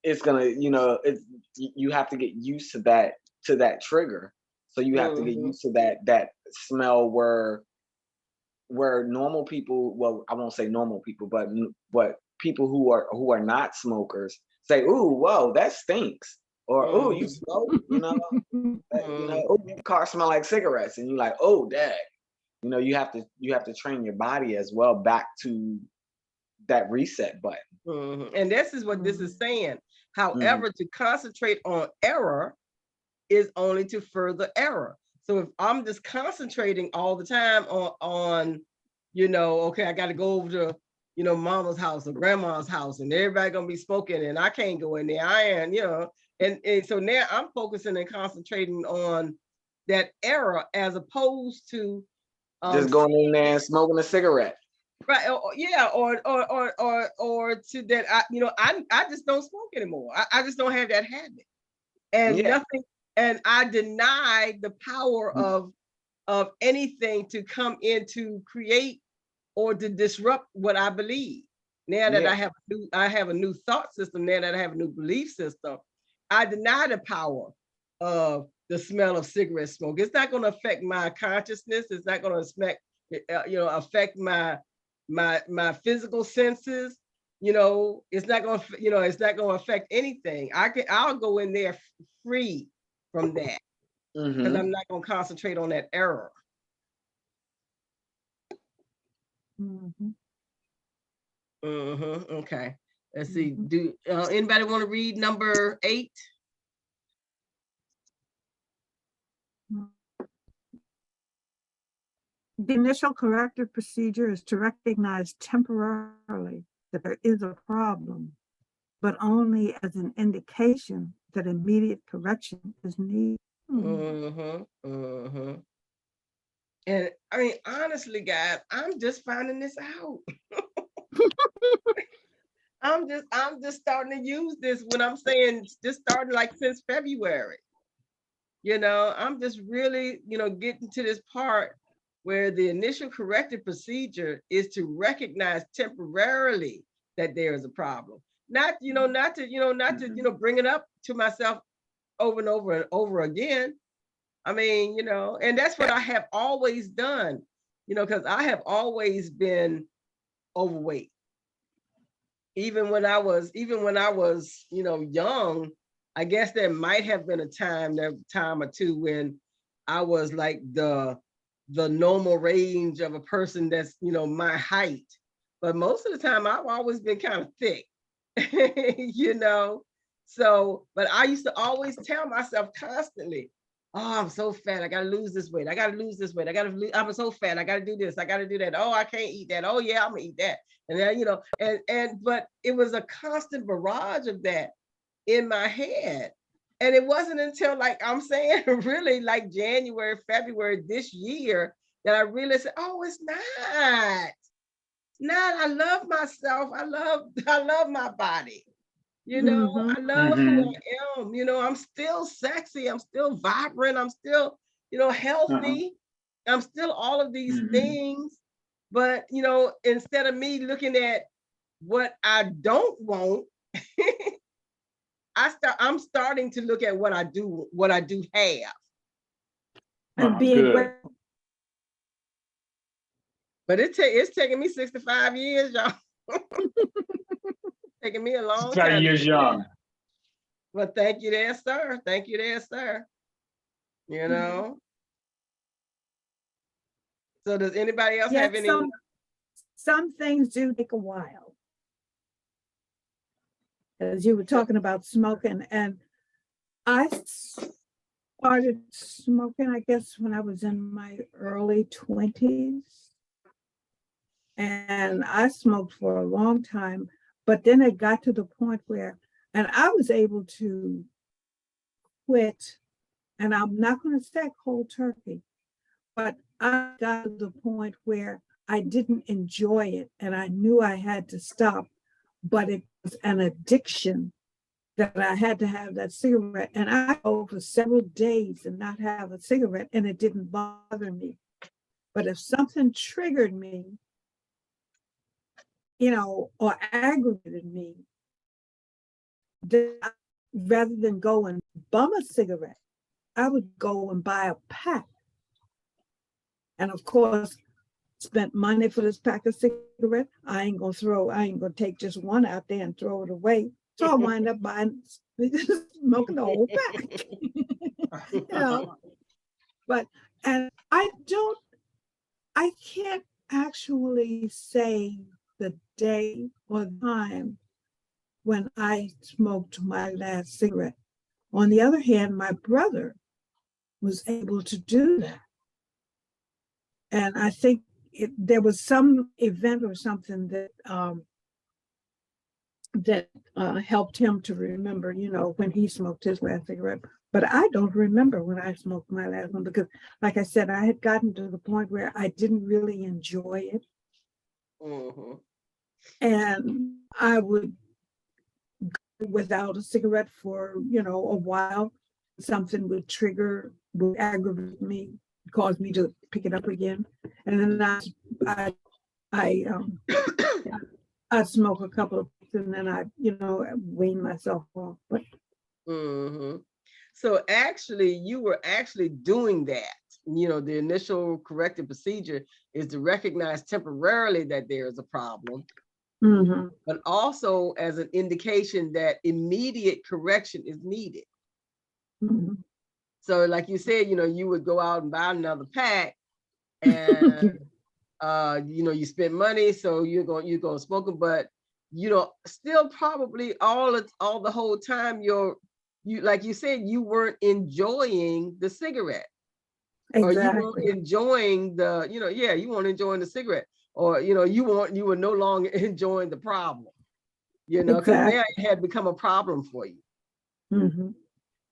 it's gonna, you know, it's, you have to get used to that trigger. So you have to get Mhm. used to that smell where normal people, well, I won't say normal people, but people who are not smokers say, "Ooh, whoa, that stinks," or "Ooh, you Mhm. smoke," you know, Mhm. "Oh, your car smell like cigarettes," and you're like, "Oh, dang." You know, you have to train your body as well back to that reset button. Mhm. And this is what this is saying. Mhm. However, to concentrate on error is only to further error. So if I'm just concentrating all the time on okay, I got to go over to mama's house or grandma's house, and everybody gonna be smoking, and I can't go in there. I am, and so now I'm focusing and concentrating on that error as opposed to Just going in there and smoking a cigarette. right, yeah, or to that I just don't smoke anymore. I just don't have that habit, and Yeah. nothing, and I deny the power Mm. of anything to come in to create or to disrupt what I believe. Now that Yeah. I have a new thought system, now that I have a new belief system, I deny the power of the smell of cigarette smoke. It's not going to affect my consciousness. It's not going to affect my physical senses. It's not going to it's not going to affect anything. I'll go in there free from that because Mhm. I'm not going to concentrate on that error. Mhm, Okay. Let's see. mhm. Do anybody want to read number 8? The initial corrective procedure is to recognize temporarily that there is a problem, but only as an indication that immediate correction is needed. And I mean, honestly, guys, I'm just finding this out. I'm just starting to use this when I'm saying just starting like since February. I'm just really, getting to this part where the initial corrective procedure is to recognize temporarily that there is a problem. Not to bring it up to myself over and over and over again. I mean, and that's what I have always done, because I have always been overweight. Even when I was, young, I guess there might have been a time or two when I was like the normal range of a person that's, my height. But most of the time I've always been kind of thick, you know. So, but I used to always tell myself constantly, oh, I'm so fat. I gotta lose this weight. I gotta lose this weight. I'm so fat. I gotta do this. I gotta do that. Oh, I can't eat that. Oh yeah, I'm gonna eat that. And then, but it was a constant barrage of that in my head. And it wasn't until, like I'm saying, really like January, February this year that I realized, oh, it's not. I love myself. I love my body. Mhm, I love who Mhm. I am. I'm still sexy. I'm still vibrant. I'm still, Uh-huh. healthy. I'm still all of these Mhm. things. But, instead of me looking at what I don't want, I'm starting to look at what I do have. and being Good. grateful. But it's taking me 65 years, y'all. Taking me a long Since time to years get there. young. Well, thank you there, sir. Thank you there, sir. You know. So does anybody else have Yet any? some things do take a while. As you were talking about smoking, and I started smoking, I guess, when I was in my early 20s. And I smoked for a long time, but then it got to the point where, and I was able to quit, and I'm not going to say cold turkey, but I got to the point where I didn't enjoy it, and I knew I had to stop, but it was an addiction that I had to have that cigarette. And I go for several days and not have a cigarette, and it didn't bother me. But if something triggered me, or aggravated me, then rather than go and bum a cigarette, I would go and buy a pack. And of course, spent money for this pack of cigarettes. I ain't gonna take just one out there and throw it away. So I wind up smoking the whole pack. But, and I can't actually say the day or time when I smoked my last cigarette. On the other hand, my brother was able to do that. And I think there was some event or something that helped him to remember, when he smoked his last cigarette. But I don't remember when I smoked my last one because, like I said, I had gotten to the point where I didn't really enjoy it. Mm-hmm. And I would go without a cigarette for, a while. Something would aggravate me, cause me to pick it up again. And then I'd smoke a couple of weeks and then I, wean myself off. But Mm-hmm. So actually, you were actually doing that. The initial corrective procedure is to recognize temporarily that there is a problem, but also as an indication that immediate correction is needed. So like you said, you would go out and buy another pack and, you spend money, so you're going to smoke them, but, still probably all the whole time you like you said, you weren't enjoying the cigarette. exactly. Or you weren't enjoying you weren't enjoying the cigarette, or, you were no longer enjoying the problem, because Exactly. now it had become a problem for you.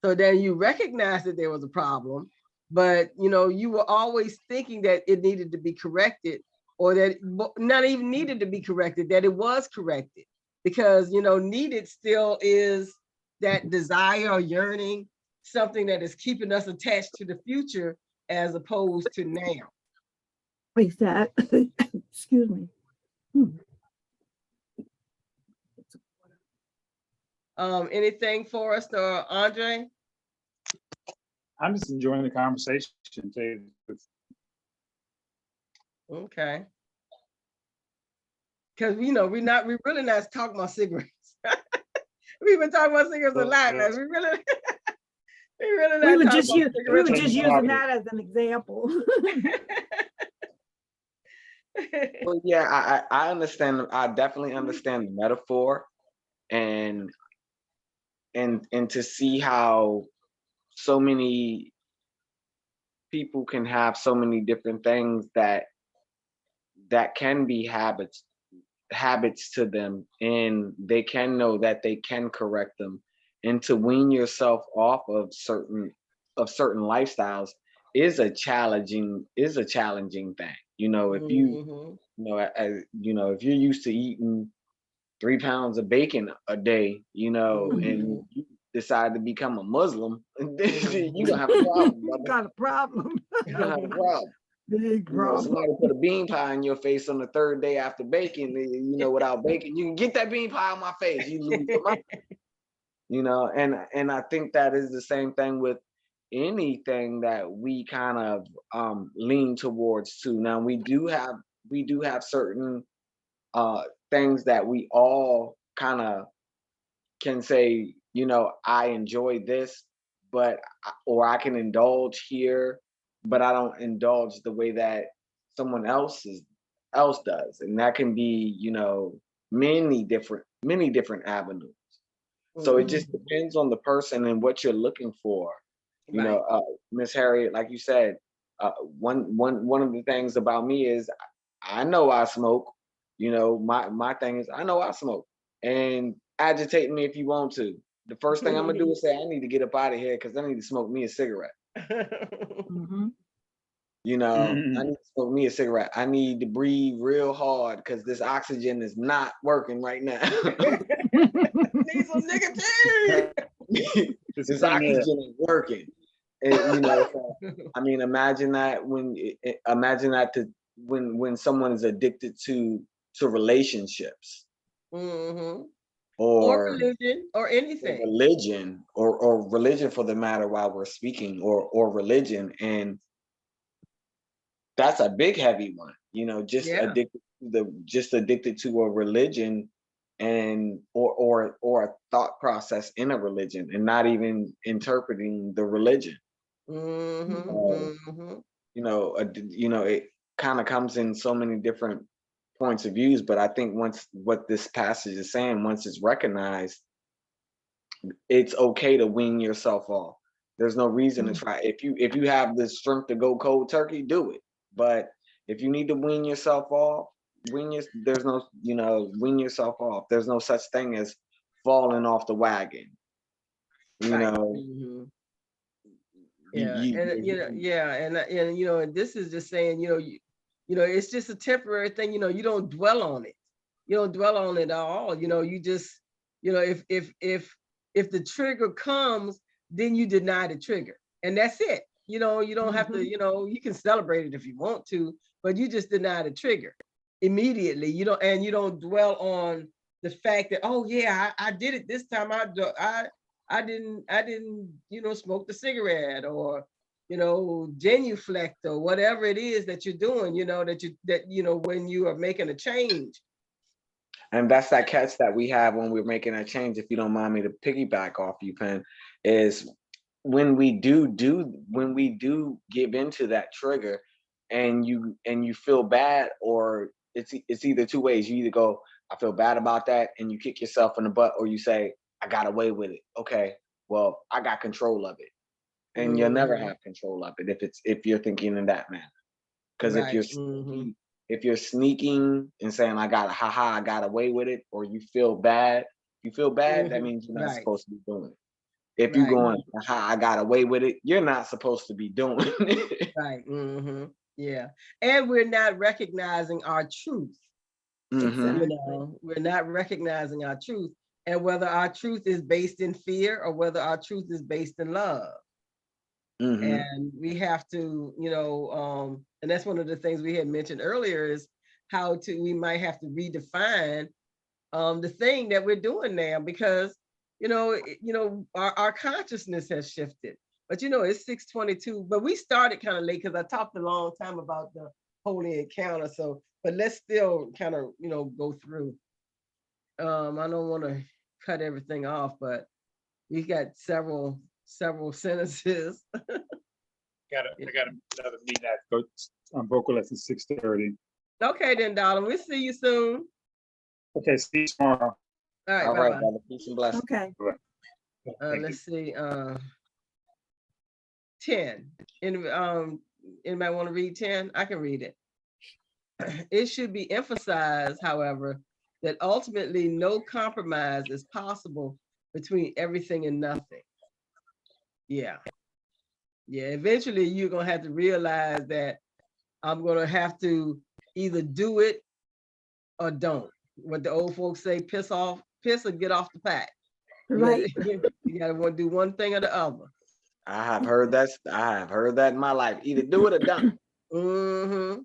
So then you recognized that there was a problem, but, you were always thinking that it needed to be corrected, or that not even needed to be corrected, that it was corrected, because, needed still is that desire or yearning, something that is keeping us attached to the future as opposed to now. Exactly. Excuse me. Anything for us, Andre? I'm just enjoying the conversation. Okay. Because we're really not talking about cigarettes. We've been talking about cigarettes a lot. Now. We really not We were talking just about cigarettes. using that as an example. Well, yeah, I understand. I definitely understand the metaphor, and to see how so many people can have so many different things that can be habits to them, and they can know that they can correct them, and to wean yourself off of certain lifestyles is a challenging thing. If you if you're used to eating 3 pounds of bacon a day, and you decide to become a Muslim, you're gonna have a problem, brother. Got a problem. You're gonna have a problem. Big problem. Somebody put a bean pie in your face on the third day after bacon, without bacon, you can get that bean pie on my face. You lose your mind. And I think that is the same thing with anything that we kind of lean towards too. Now we do have certain things that we all kind of can say, I enjoy this, or I can indulge here, but I don't indulge the way that someone else does, and that can be, many different avenues. So it just depends on the person and what you're looking for. Right. Miss Harriet, like you said, one of the things about me is I know I smoke. My thing is I know I smoke, and agitate me if you want to. The first thing I'm gonna do is say I need to get up out of here because I need to smoke me a cigarette. You know, I need to smoke me a cigarette. I need to breathe real hard because this oxygen is not working right now. Need some nicotine. It's This clean air. oxygen is working. And, you know, so, I mean, imagine that when someone is addicted to relationships Mm-hmm. Or or religion or anything. religion or religion for the matter while we're speaking or religion, and that's a big heavy one, you know, Yeah. just addicted to a religion and or a thought process in a religion and not even interpreting the religion. Mm-hmm. Uh, Mm-hmm. you know, it kind of comes in so many different points of views, but I think once what this passage is saying, once it's recognized, it's okay to wean yourself off. There's no reason to try. If you have the strength to go cold turkey, do it. But if you need to wean yourself off, there's no, you know, wean yourself off. There's no such thing as falling off the wagon. You Right. know, Mm-hmm. you, Yeah, you, and yeah, and you know, and this is just saying, you know, it's just a temporary thing. You know, you don't dwell on it. You don't dwell on it at all. You know, you just, you know, if the trigger comes, then you deny the trigger, and that's it. You know, you don't have to. You know, you can celebrate it if you want to, but you just deny the trigger immediately. You don't, and you don't dwell on the fact that, oh yeah, I did it this time. I didn't, you know, smoke the cigarette or, you know, genuflect or whatever it is that you're doing, you know, you know, when you are making a change. and that's that catch that we have when we're making a change. If you don't mind me to piggyback off you, Pen, is when we do give into that trigger, and you feel bad, or it's either two ways. You either go, I feel bad about that, and you kick yourself in the butt, or you say, I got away with it. Okay, well, I got control of it, and you'll never Mhm. have control of it if you're thinking in that manner. Because Right. Mhm. if you're sneaking and saying I got away with it, or you feel bad, that Mhm. means you're not Right. supposed to be doing it. If you Right. going, aha, I got away with it, you're not supposed to be doing it. Right. Mhm. Yeah. And we're not recognizing our truth. Hmm. You Exactly. know, we're not recognizing our truth, and whether our truth is based in fear or whether our truth is based in love. Hmm. And we have to, you know, and that's one of the things we had mentioned earlier is we might have to redefine the thing that we're doing now, because our consciousness has shifted. But you know, it's 6:22, but we started kind of late because I talked a long time about the holy encounter. So, but let's still kind of, you know, go through. I don't want to cut everything off, but we got several sentences. I got another meeting at vocal lesson 6:30. Okay, then, darling, we'll see you soon. Okay, see you tomorrow. All right, All bye right, bye. brother. Peace and blessings. Okay. Thank Let's you. see. 10. Anybody want to read 10? I can read it. It should be emphasized, however, that ultimately no compromise is possible between everything and nothing. Yeah. Yeah. Eventually, you're going to have to realize that I'm going to have to either do it or don't. What the old folks say, piss or get off the pot. Right. You gotta want to do one thing or the other. I have heard that in my life. Either do it or don't. Mm-hmm.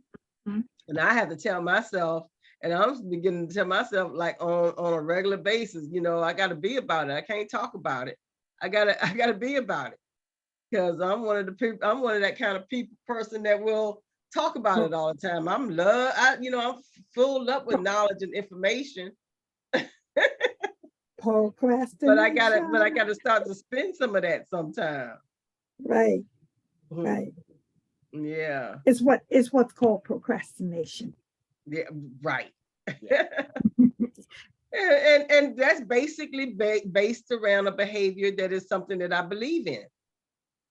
Mhm. And I have to tell myself, and I'm beginning to tell myself, like on a regular basis, you know, I got to be about it. I can't talk about it. I gotta be about it, because I'm one of the people. I'm one of that kind of person that will talk about it all the time. I'm full up with knowledge and information, but I Procrastination. gotta start to spend some of that sometime. Right. Mhm. Right. Yeah. It's what's called procrastination. Yeah. Right. Yeah. And that's basically based around a behavior that is something that I believe in.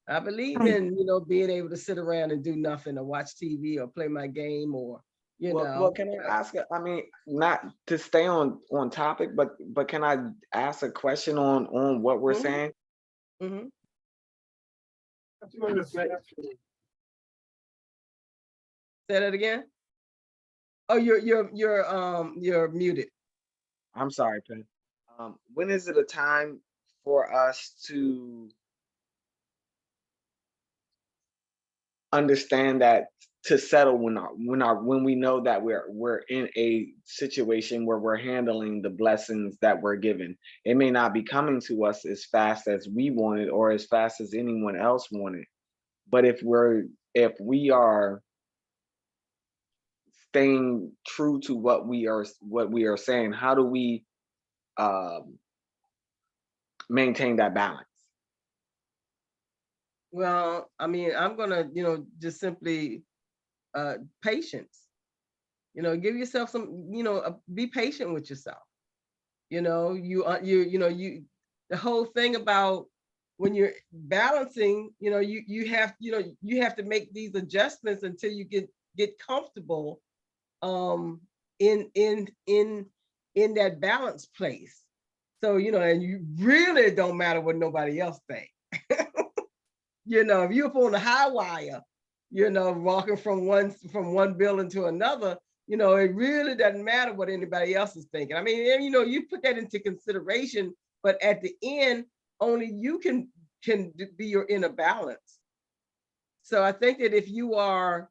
I believe Right. in, you know, being able to sit around and do nothing or watch TV or play my game or, you Well, know. can I ask? I mean, not to stay on topic, but can I ask a question on what we're Mhm, saying? mhm. Say that again. Oh, you're muted. I'm sorry, Pen. When is it a time for us to understand that, to settle when we know that we're in a situation where we're handling the blessings that we're given? It may not be coming to us as fast as we want it or as fast as anyone else wanted. But if we are staying true to what we are saying, how do we um, maintain that balance? Well, I mean, I'm gonna, just simply patience. Give yourself some, be patient with yourself. The whole thing about when you're balancing, you have to make these adjustments until you get comfortable in that balance place. So, and you really don't matter what nobody else thinks. If you're up on the high wire, walking from one building to another, it really doesn't matter what anybody else is thinking. I mean, and, you put that into consideration, but at the end, only you can be your inner balance. So I think that if you are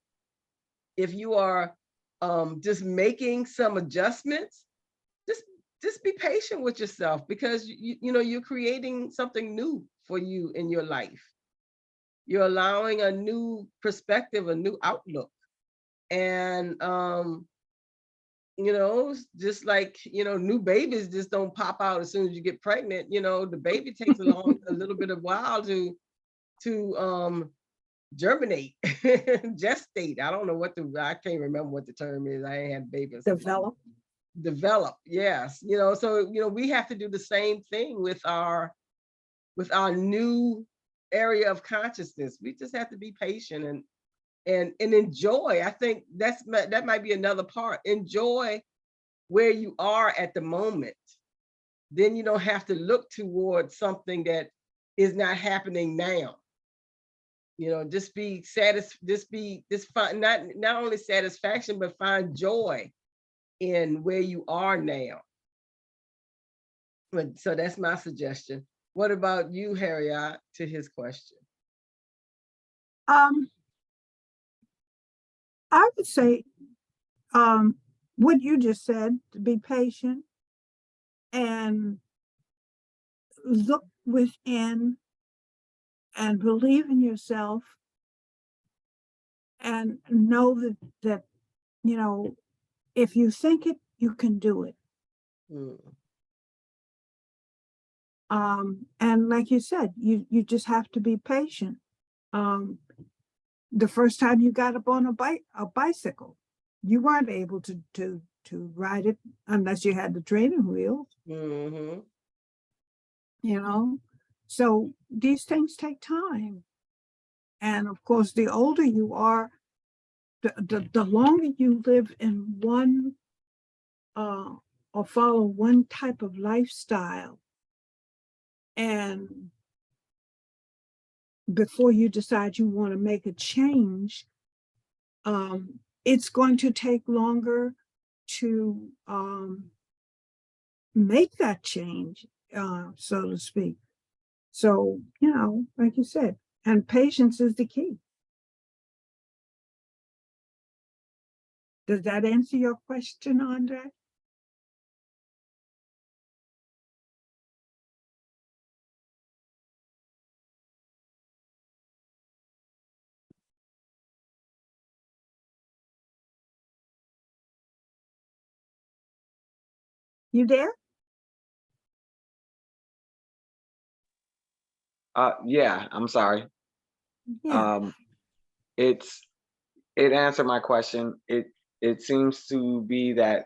just making some adjustments, just be patient with yourself, because you're creating something new for you in your life. You're allowing a new perspective, a new outlook. And just like, new babies just don't pop out as soon as you get pregnant. The baby takes a little bit of while to germinate, gestate. I can't remember what the term is. I ain't had babies. Develop, yes. So we have to do the same thing with our new area of consciousness. We just have to be patient and enjoy. I think that might be another part. Enjoy where you are at the moment. Then you don't have to look towards something that is not happening now. Just be find not only satisfaction, but find joy in where you are now. So that's my suggestion. What about you, Harriet, to his question? I would say what you just said, to be patient and look within and believe in yourself and know that if you think it, you can do it. And like you said, you just have to be patient. The first time you got up on a bicycle, you weren't able to ride it unless you had the training wheels. So these things take time. And of course, the older you are, the longer you live in one or follow one type of lifestyle, and before you decide you want to make a change, it's going to take longer to make that change, so to speak. So, like you said, and patience is the key. Does that answer your question, Andre? You there? Yeah, I'm sorry. Yeah. It answered my question. It seems to be that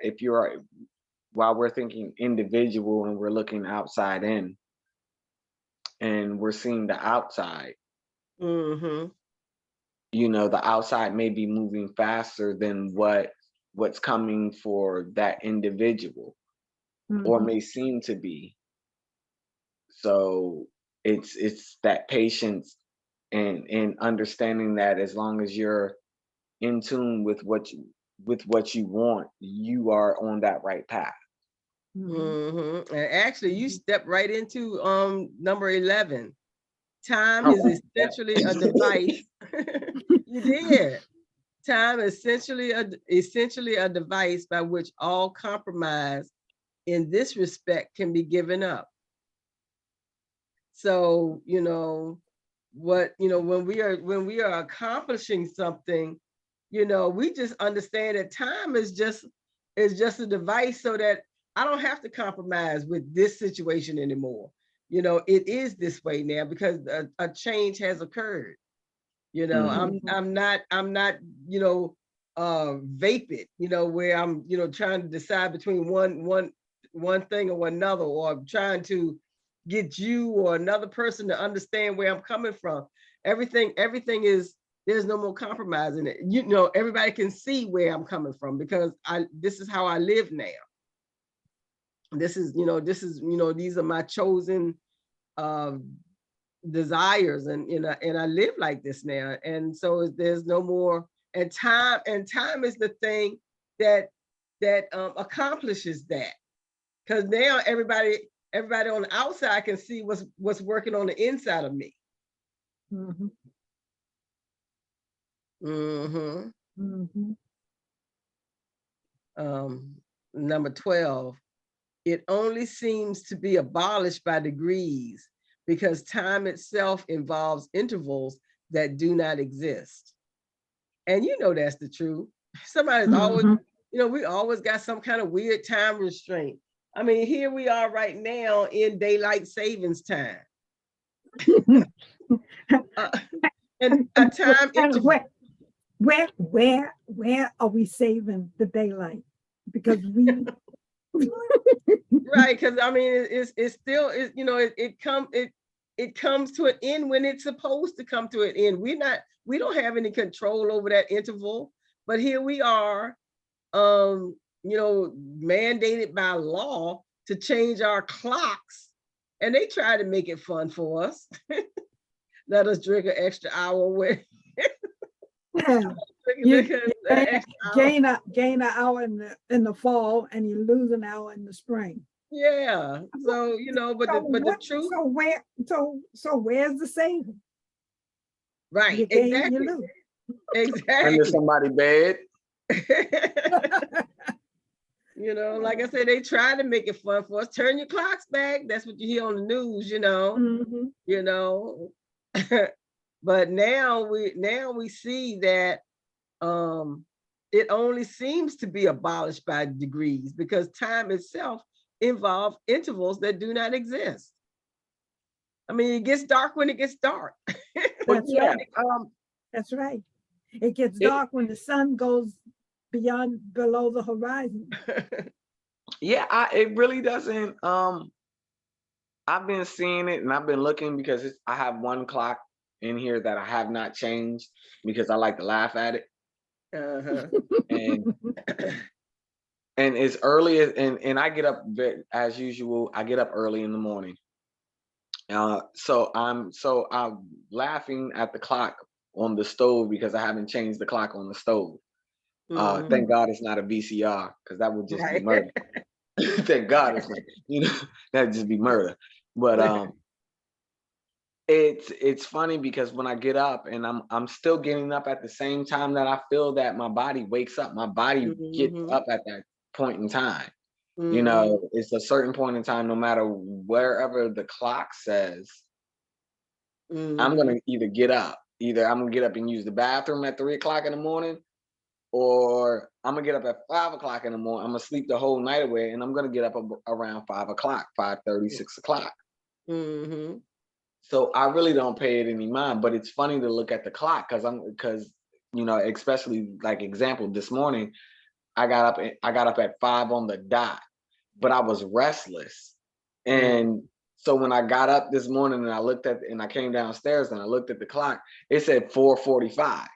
while we're thinking individual and we're looking outside in and we're seeing the outside, Mm-hmm. the outside may be moving faster than what's coming for that individual, or may seem to be. So it's that patience and understanding that as long as you're in tune with what you want, you are on that right path. Mhm. And actually, you stepped right into number 11. Time Oh, is essentially a device. You did. Time is essentially a device by which all compromise in this respect can be given up. So, when we are accomplishing something, we just understand that time is just a device so that I don't have to compromise with this situation anymore. It is this way now because a change has occurred. I'm not, vapid, where I'm, trying to decide between one thing or another, or trying to get you or another person to understand where I'm coming from. Everything is, there's no more compromise in it. Everybody can see where I'm coming from because this is how I live now. These are my chosen desires, and I live like this now. And so there's no more, and time is the thing that accomplishes that. Because now everybody on the outside can see what's working on the inside of me. Mhm. Mm-hmm. Mhm. Number 12, it only seems to be abolished by degrees because time itself involves intervals that do not exist. And that's the truth. Somebody's always, Mhm. we always got some kind of weird time restraint. I mean, here we are right now in daylight savings time. And a time interval. Where are we saving the daylight? Because we Right, because I mean, it's still, it comes to an end when it's supposed to come to an end. We don't have any control over that interval, but here we are, mandated by law to change our clocks, and they try to make it fun for us. Let us drink an extra hour with. yeah, you gain an hour in the fall and you lose an hour in the spring. Yeah. So but the truth. So where's the saving? Right. You gain, Exactly. you lose. Exactly. Under somebody's bed. Like I said, they try to make it fun for us. Turn your clocks back. That's what you hear on the news. Mhm. But now we see that it only seems to be abolished by degrees because time itself involves intervals that do not exist. I mean, it gets dark when it gets dark. But That's yeah, right. That's right. It gets it, dark when the sun goes below the horizon. yeah, it really doesn't. I've been seeing it and I've been looking because I have one clock in here that I have not changed because I like to laugh at it. Uh-huh. And as early as and I get up as usual. I get up early in the morning. So I'm laughing at the clock on the stove because I haven't changed the clock on the stove. Thank God it's not a VCR because that would just be Right. murder. Thank God it's not, that'd just be murder. But it's funny because when I get up and I'm still getting up at the same time that I feel that my body wakes up. My body gets Mhm. up at that point in time. Mhm. It's a certain point in time, no matter wherever the clock says, I'm Mhm. gonna either get up. Either I'm gonna get up and use the bathroom at 3 o'clock in the morning, or I'm gonna get up at 5 o'clock in the morning. I'm gonna sleep the whole night away, and I'm gonna get up around 5 o'clock, 5:30, 6 o'clock. Mhm. So I really don't pay it any mind. But it's funny to look at the clock because especially like example this morning, I got up at 5 on the dot, but I was restless. And so when I got up this morning and I came downstairs and I looked at the clock, it said 4:45.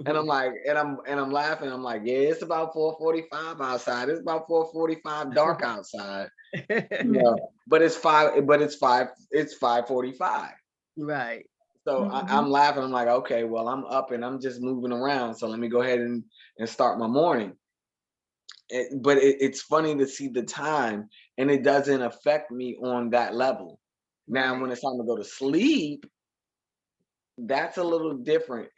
And I'm like, and I'm laughing. I'm like, yeah, it's about 4:45 outside. It's about 4:45 dark outside. But it's 5:45. Right. So I'm laughing. I'm like, okay, well, I'm up and I'm just moving around. So let me go ahead and start my morning. But it's funny to see the time, and it doesn't affect me on that level. Now, Right. when it's time to go to sleep, that's a little different.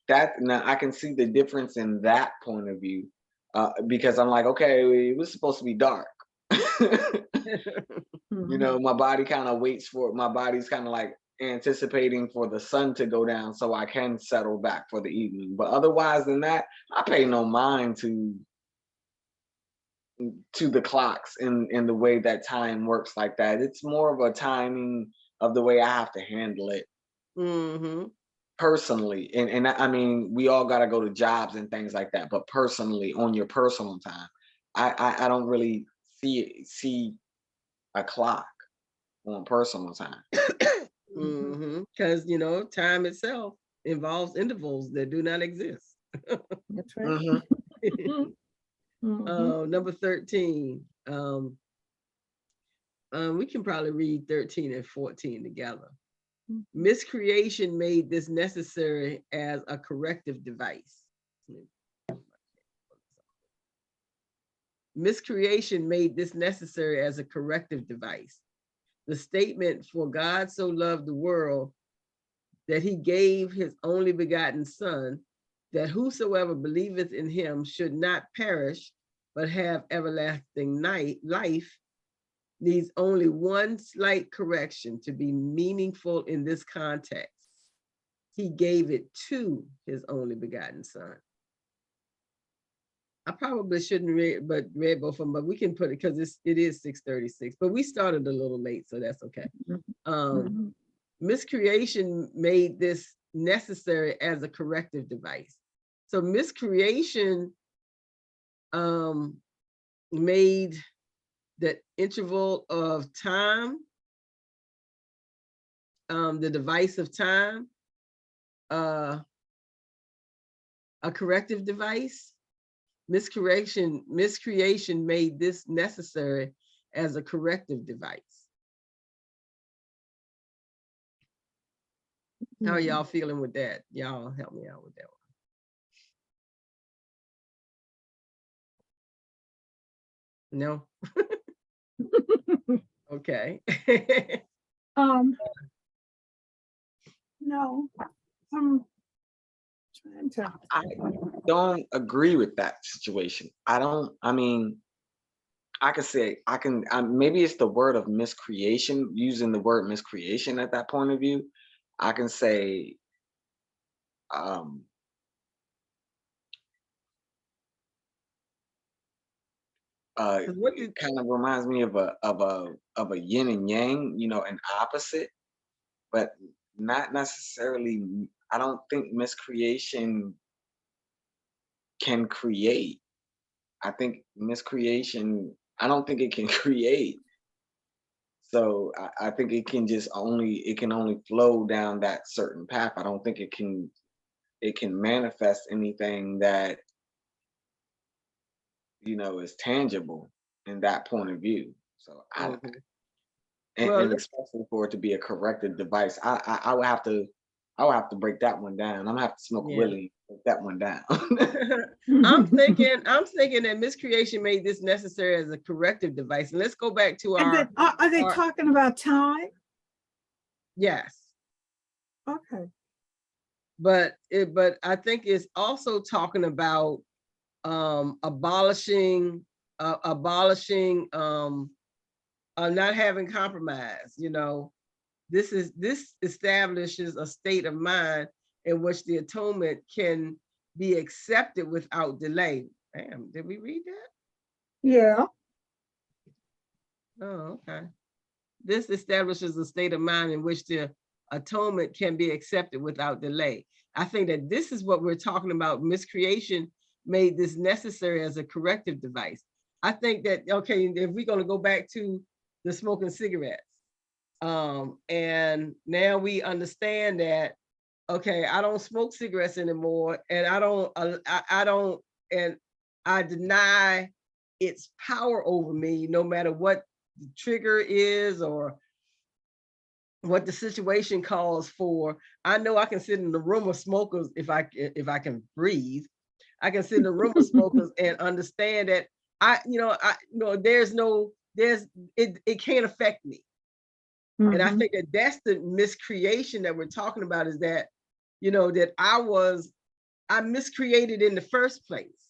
That now I can see the difference in that point of view, because I'm like, okay, it was supposed to be dark. You know, my body kind of waits for my body's kind of like anticipating for the sun to go down so I can settle back for the evening. But otherwise than that, I pay no mind to the clocks in the way that time works like that. It's more of a timing of the way I have to handle it Mm-hmm. personally. And I mean, we all got to go to jobs and things like that, but personally, on your personal time, I don't really see a clock on personal time. Mm-hmm. Because time itself involves intervals that do not exist. That's right. Hmm. Number 13. We can probably read 13 and 14 together. Miscreation made this necessary as a corrective device. Miscreation made this necessary as a corrective device. The statement, "For God so loved the world that he gave his only begotten Son, that whosoever believeth in him should not perish, but have everlasting life," needs only one slight correction to be meaningful in this context. He gave it to his only begotten Son. I probably shouldn't read both of them, but we can put it because it is 6:36. But we started a little late, so that's okay. Miscreation made this necessary as a corrective device. So miscreation made that interval of time, the device of time, a corrective device. Miscreation made this necessary as a corrective device. How are y'all feeling with that? Y'all help me out with that one. No? Okay. No, I'm trying to. I don't agree with that situation. I mean, I could say, maybe it's the word of miscreation, using the word miscreation at that point of view. I can say, um, What it did, kind of reminds me of a yin and yang, an opposite, but not necessarily. I don't think miscreation can create. I think miscreation. I don't think it can create. So I think it can only flow down that certain path. I don't think it can manifest anything that is tangible in that point of view. So well, and especially for it to be a corrective device, I would have to break that one down. I'm gonna have to smoke a yeah. Willie, break that one down. I'm thinking that miscreation made this necessary as a corrective device. And let's go back to Are they talking about time? yes. Okay. But I think it's also talking about abolishing not having compromise. This establishes a state of mind in which the atonement can be accepted without delay. Damn, did we read that? Yeah. Oh, okay. This establishes a state of mind in which the atonement can be accepted without delay. I think that this is what we're talking about. Miscreation made this necessary as a corrective device. I think that, okay, if we're going to go back to the smoking cigarettes, and now we understand that, okay, I don't smoke cigarettes anymore, and I don't, and I deny its power over me, no matter what the trigger is, or what the situation calls for. I know I can sit in the room of smokers if I can breathe. I can sit in the room of smokers and understand that it can't affect me. And I Mhm. think that that's the miscreation that we're talking about, is that, that I miscreated in the first place.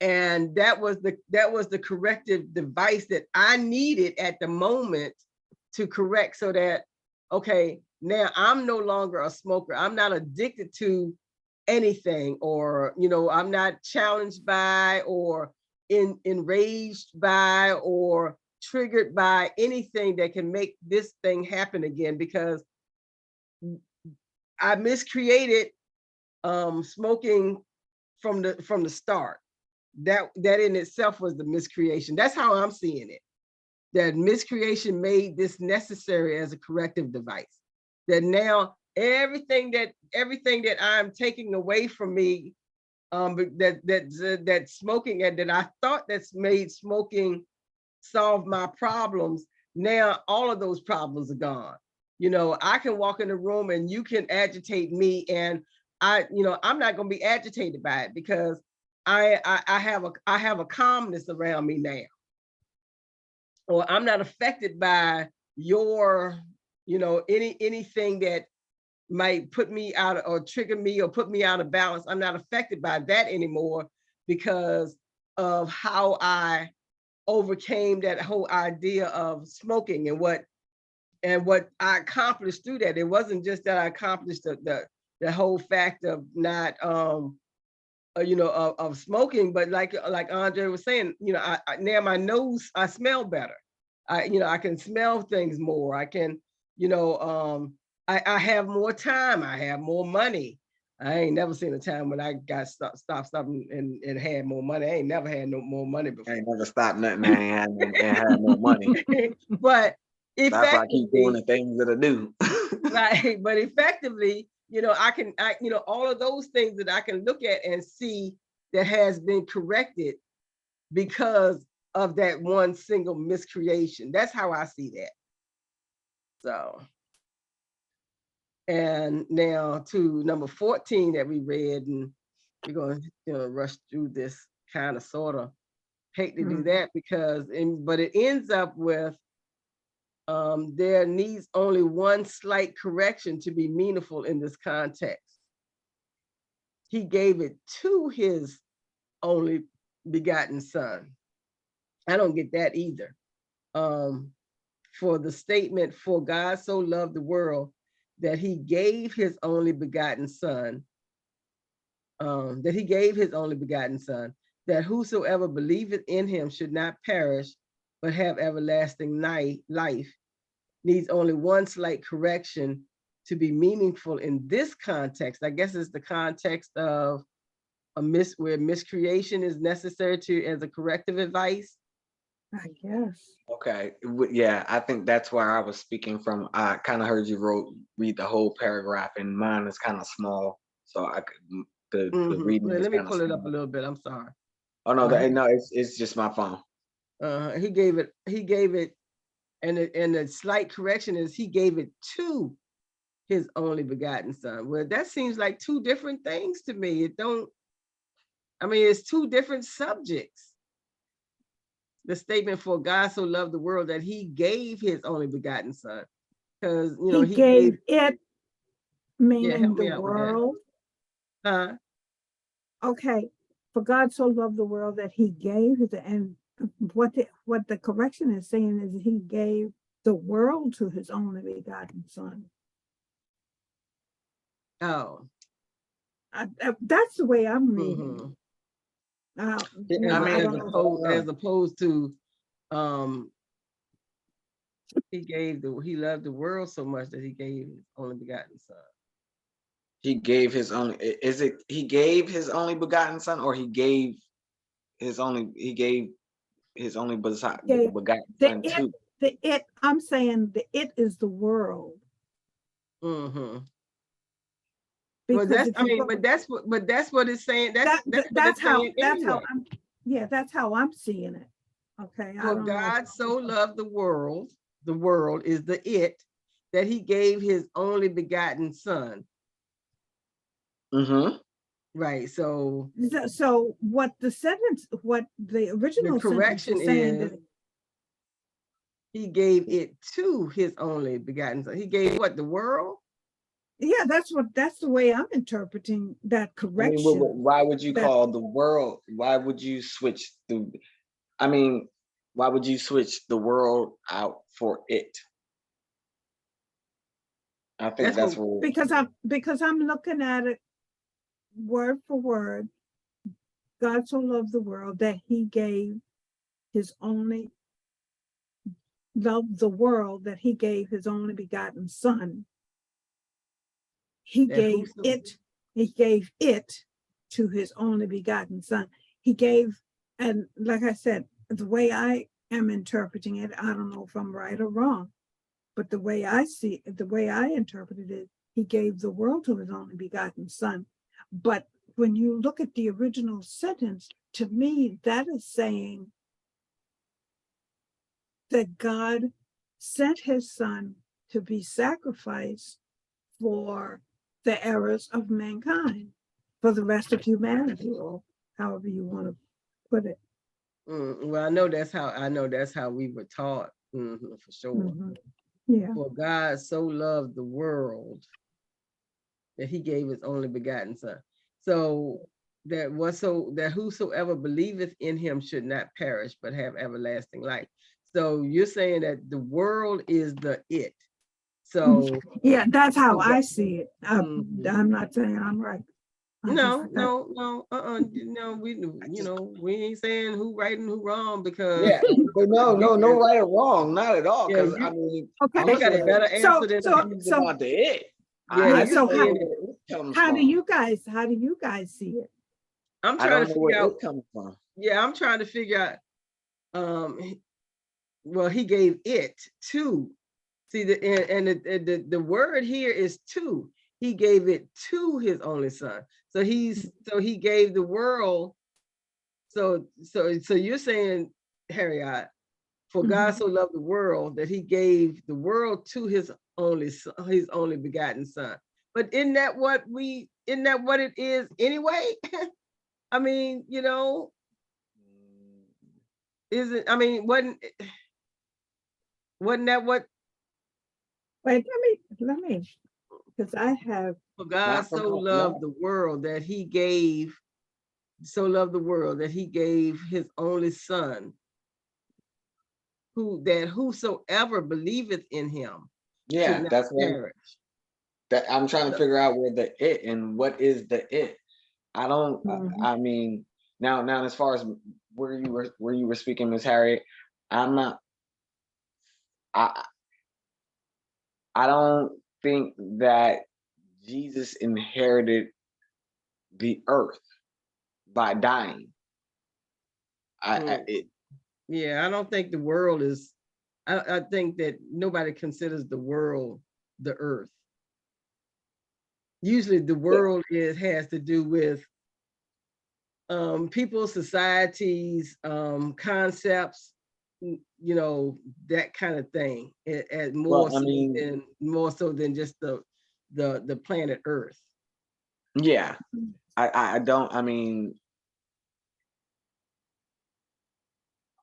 And that was the corrective device that I needed at the moment to correct, so that, okay, now I'm no longer a smoker. I'm not addicted to anything, or, I'm not challenged by, or enraged by, or triggered by anything that can make this thing happen again, because I miscreated smoking from the start. That in itself was the miscreation. That's how I'm seeing it. That miscreation made this necessary as a corrective device. That now everything that I'm taking away from me, that smoking, and that I thought that's made smoking solve my problems, now all of those problems are gone. I can walk in the room and you can agitate me, and I'm not going to be agitated by it, because I have a calmness around me now. Or I'm not affected by your, anything that might put me out, or trigger me, or put me out of balance. I'm not affected by that anymore, because of how I overcame that whole idea of smoking, and what I accomplished through that. It wasn't just that I accomplished the whole fact of not of smoking, but like Andre was saying, I now my nose, I smell better. I can smell things more. I can, I have more time. I have more money. I ain't never seen a time when I got stopped and had more money. I ain't never had no more money I before. ain't never stopped nothing, man, and had no money. But That's why I keep doing the effectively, things that I do. right? But effectively, all of those things that I can look at and see that has been corrected because of that one single miscreation. That's how I see that. So, and now to number 14 that we read, and we're going to rush through this kind of sort of. Hate to do that, because but it ends up with there needs only one slight correction to be meaningful in this context. He gave it to his only begotten son. I don't get that either. For the statement, for God so loved the world that he gave his only begotten son, that whosoever believeth in him should not perish, but have everlasting life, needs only one slight correction to be meaningful in this context. I guess it's the context of where miscreation is necessary as a corrective advice. I guess. Okay, yeah, I think that's where I was speaking from. I kind of heard you read the whole paragraph, and mine is kind of small, so I could the reading Well, is let me kind of pull it up a small. little bit. I'm sorry. Oh no, no, it's just my phone. He gave it, and the slight correction is he gave it to his only begotten son. Well, that seems like two different things to me. It's two different subjects. The statement, for God so loved the world that he gave his only begotten son. Because, He gave it, yeah, meaning help the me out with that. world. Okay, for God so loved the world that he gave, and what the correction is saying is he gave the world to his only begotten son. Oh. That's the way I'm reading. I don't mean, as opposed to he loved the world so much that he gave his only begotten son. He gave his only, he gave his only begotten son, or he gave his only begotten son too? I'm saying the it is the world. Well, Because that's what it's saying. That's how I'm seeing it. Okay. For God so loved the world the world is the it, that he gave his only begotten son. Mm-hmm. Right. So So what the original the sentence correction is saying is that he gave it to his only begotten son. He gave what, the world? yeah, that's the way I'm interpreting that I mean, correction. why would you That call the world? Why would you switch the? I mean, why would you switch the world out for it? I think That's that's what, what. because I'm looking at it word for word. God so loved the world that he gave his only loved the world that he gave his only begotten son. He that gave it to his only begotten son. He gave, and like I said, the way I am interpreting it, I don't know if I'm right or wrong, but the way I interpreted it, he gave the world to his only begotten son. But when you look at the original sentence, to me, that is saying that God sent his son to be sacrificed for the errors of mankind, for the rest of humanity, or however you want to put it. well, I know that's how we were taught, for sure. Mhm. Yeah. For God so loved the world that he gave his only begotten son. So that whosoever believeth in him should not perish, but have everlasting life. So you're saying that the world is the it. So Yeah, that's how so I see it. Mhm. I'm not saying I'm right. No, we ain't saying who right and who wrong, because Yeah, but no right or wrong, not at all. yeah, Because I mean, Okay. I'm you not got a saying better answer than confused about the it. yeah, I yeah. you're just So don't know saying it. where it comes how do from. you guys see it? I'm I trying don't to know where figure out, it comes from. yeah, I'm trying to figure out, well, he gave it to, see, the word here is to. He gave it to his only son. So he gave the world. So you're saying, Harriet, for God so loved the world that he gave the world to his only begotten son. But isn't that what it is anyway? I mean, isn't, I mean, wasn't that what, Wait, let me, because I have, for God Not from so loved the world that he gave, his only son, whosoever believeth in him should yeah, not that's what perish. I'm trying to figure out where the it and what is the it. I don't. I mean, now as far as where you were speaking, Miss Harriet, I'm not. I I don't think that Jesus inherited the earth by dying. Mm, yeah, I don't think the world is, I think that nobody considers the world the earth. Usually the world has to do with people, societies, concepts, that kind of thing, Well, I mean, more so than just the planet Earth. yeah, I don't. I mean,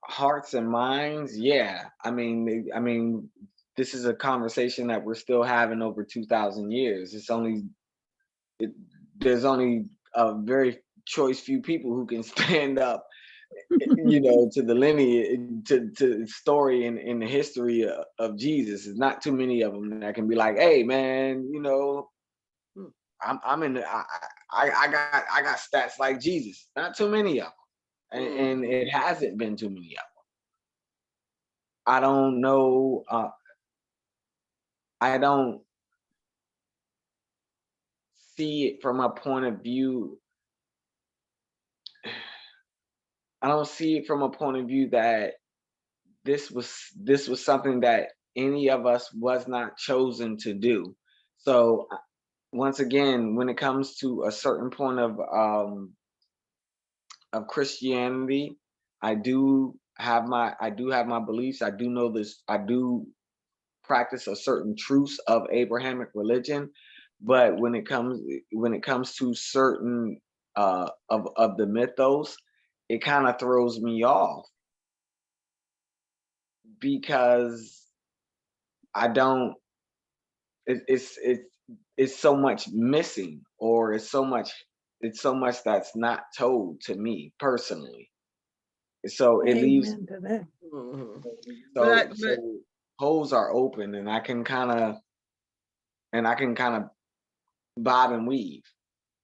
hearts and minds. Yeah, I mean, this is a conversation that we're still having over 2,000 years. It, there's only a very choice few people who can stand up, to the lineage, to the story in the history of Jesus. There's not too many of them that can be like, hey man, I'm in the, I got stats like Jesus. Not too many of them, and it hasn't been too many of them. I don't know. I don't see it from a point of view. I don't see it from a point of view that this was something that any of us was not chosen to do. So once again, when it comes to a certain point of Christianity, I do have my beliefs. I do know this. I do practice a certain truths of Abrahamic religion, but when it comes to certain of the mythos, it kind of throws me off because I don't. It's so much missing, or it's so much that's not told to me personally. So it leaves Amen to that. Mhm. so But holes are open, and I can kind of bob and weave.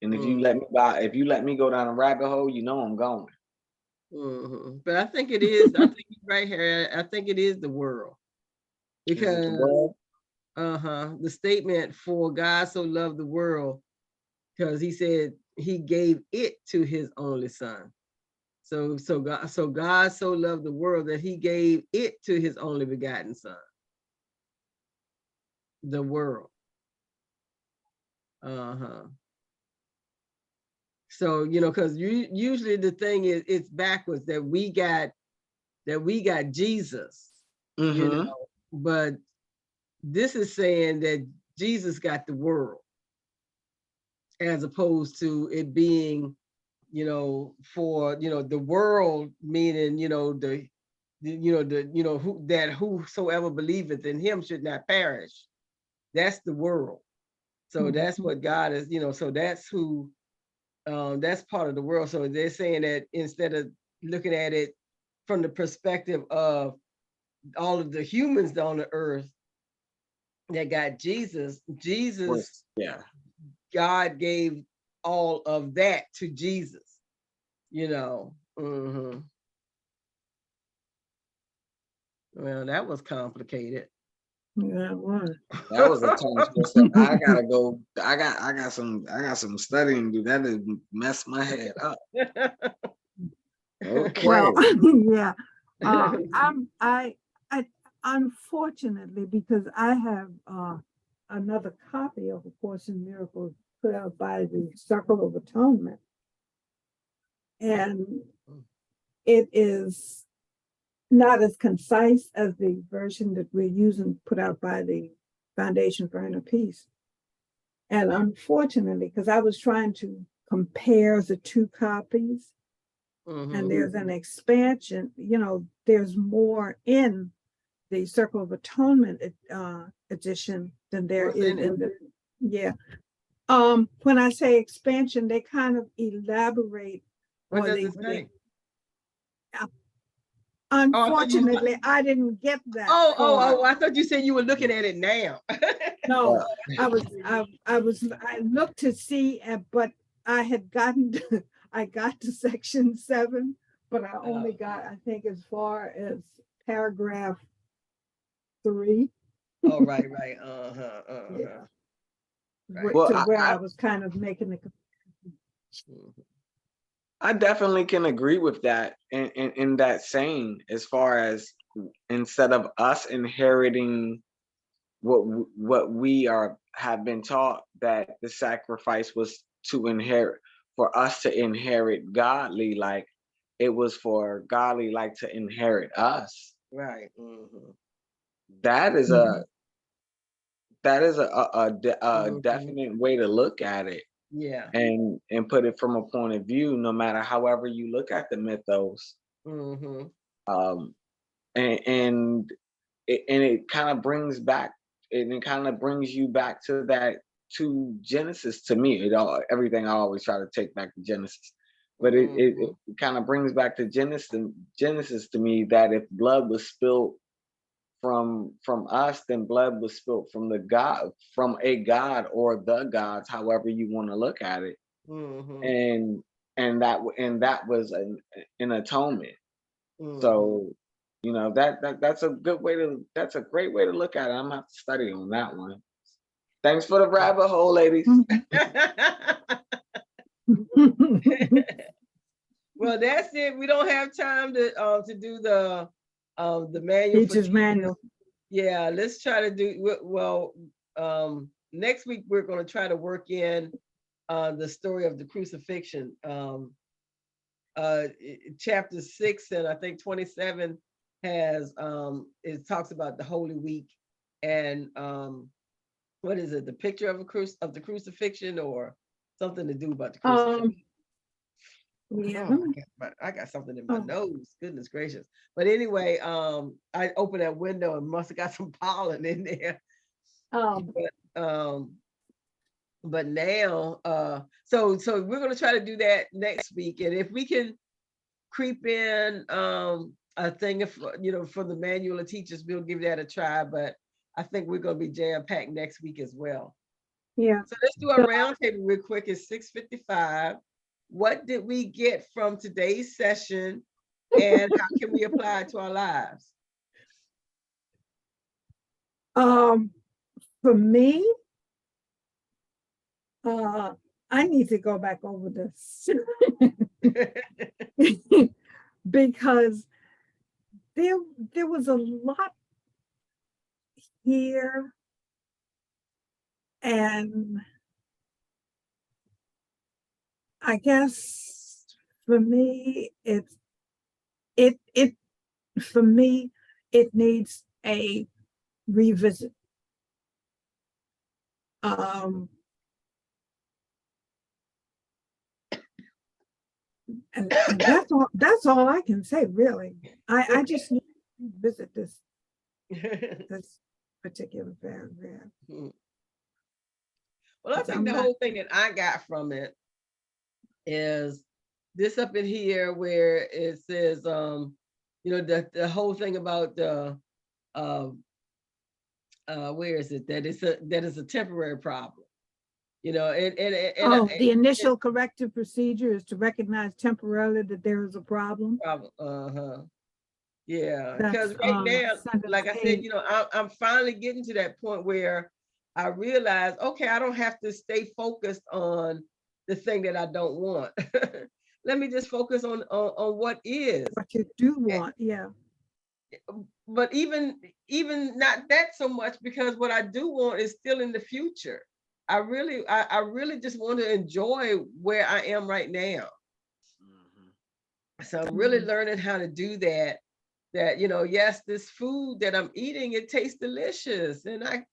And if you let me go down a rabbit hole, you know I'm going. but I think it is. I think you're right here. I think it is the world Is it the because world? the statement for God so loved the world because he said he gave it to his only son. So God so loved the world that he gave it to his only begotten son. The world. So because usually the thing is it's backwards that we got Jesus, Mm-hmm. but this is saying that Jesus got the world, as opposed to it being, for the world, meaning whosoever believeth in him should not perish. That's the world. So that's what God is, so that's who, that's part of the world. So they're saying that instead of looking at it from the perspective of all of the humans on the earth that got Jesus, Yeah. God gave all of that to Jesus, Well, that was complicated. Yeah, it was. That was a tongue twister. I gotta go. I got some studying to do. That is mess my head up. Okay. Well, yeah. I unfortunately, because I have another copy of A Course in Miracles put out by the Circle of Atonement, and it is not as concise as the version that we're using put out by the Foundation for Inner Peace. And unfortunately, because I was trying to compare the two copies, and there's an expansion, there's more in the Circle of Atonement edition than there What's is in it? in the, yeah. When I say expansion, they kind of elaborate. What or does they, it say? Unfortunately, I didn't get that far. Oh, I thought you said you were looking at it now. No, I looked to see, but I had gotten I got to section 7, but I only got, I think, as far as paragraph 3. Oh, right. Yeah. Right. Well, To where I was kind of making the I definitely can agree with that in that saying, as far as instead of us inheriting what we have been taught, that the sacrifice was to inherit, for us to inherit godly, like it was for godly like to inherit us. Right. That is a Mhm. definite way to look at it, Yeah. and put it from a point of view, no matter however you look at the mythos. um and it kind of brings back, and it kind of brings you back to that, to Genesis. To me, everything I always try to take back to Genesis, but it kind of brings back to Genesis to me, that if blood was spilled from us, then blood was spilled from from a god, or the gods, however you want to look at it. and that was an atonement. So that's a good way to that's a great way to look at it. I'm gonna have to study on that one. Thanks for the rabbit hole, ladies. Well, that's it. We don't have time to do the manual for teacher's manual. Yeah, let's try to do well. Next week we're going to try to work in the story of the crucifixion. Chapter 6 and I think 27 has it talks about the Holy Week and what is it? The picture of the crucifixion, or something to do about the crucifixion. Yeah. Oh, I got something in my Oh. nose. Goodness gracious. But anyway, I opened that window and must have got some pollen in there. But now, so we're gonna try to do that next week. And if we can creep in a thing, if for the manual of teachers, we'll give that a try. But I think we're gonna be jam-packed next week as well. Yeah. So let's do our roundtable real quick. It's 6:55. What did we get from today's session, and how can we apply it to our lives? For me, I need to go back over this because there was a lot here, and I guess for me it needs a revisit. And that's all I can say, really. I just need to visit this particular paragraph. Well, I think the whole thing that I got from it is this up in here where it says, the whole thing about the where is it, that is a temporary problem, the initial corrective procedure is to recognize temporarily that there is a problem. Yeah, because right now, like I said, I'm finally getting to that point where I realize, okay, I don't have to stay focused on the thing that I don't want. Let me just focus on what is. What you do want, yeah. But even not that so much, because what I do want is still in the future. I really just want to enjoy where I am right now. So I'm really learning how to do that. That, yes, this food that I'm eating, it tastes delicious. And I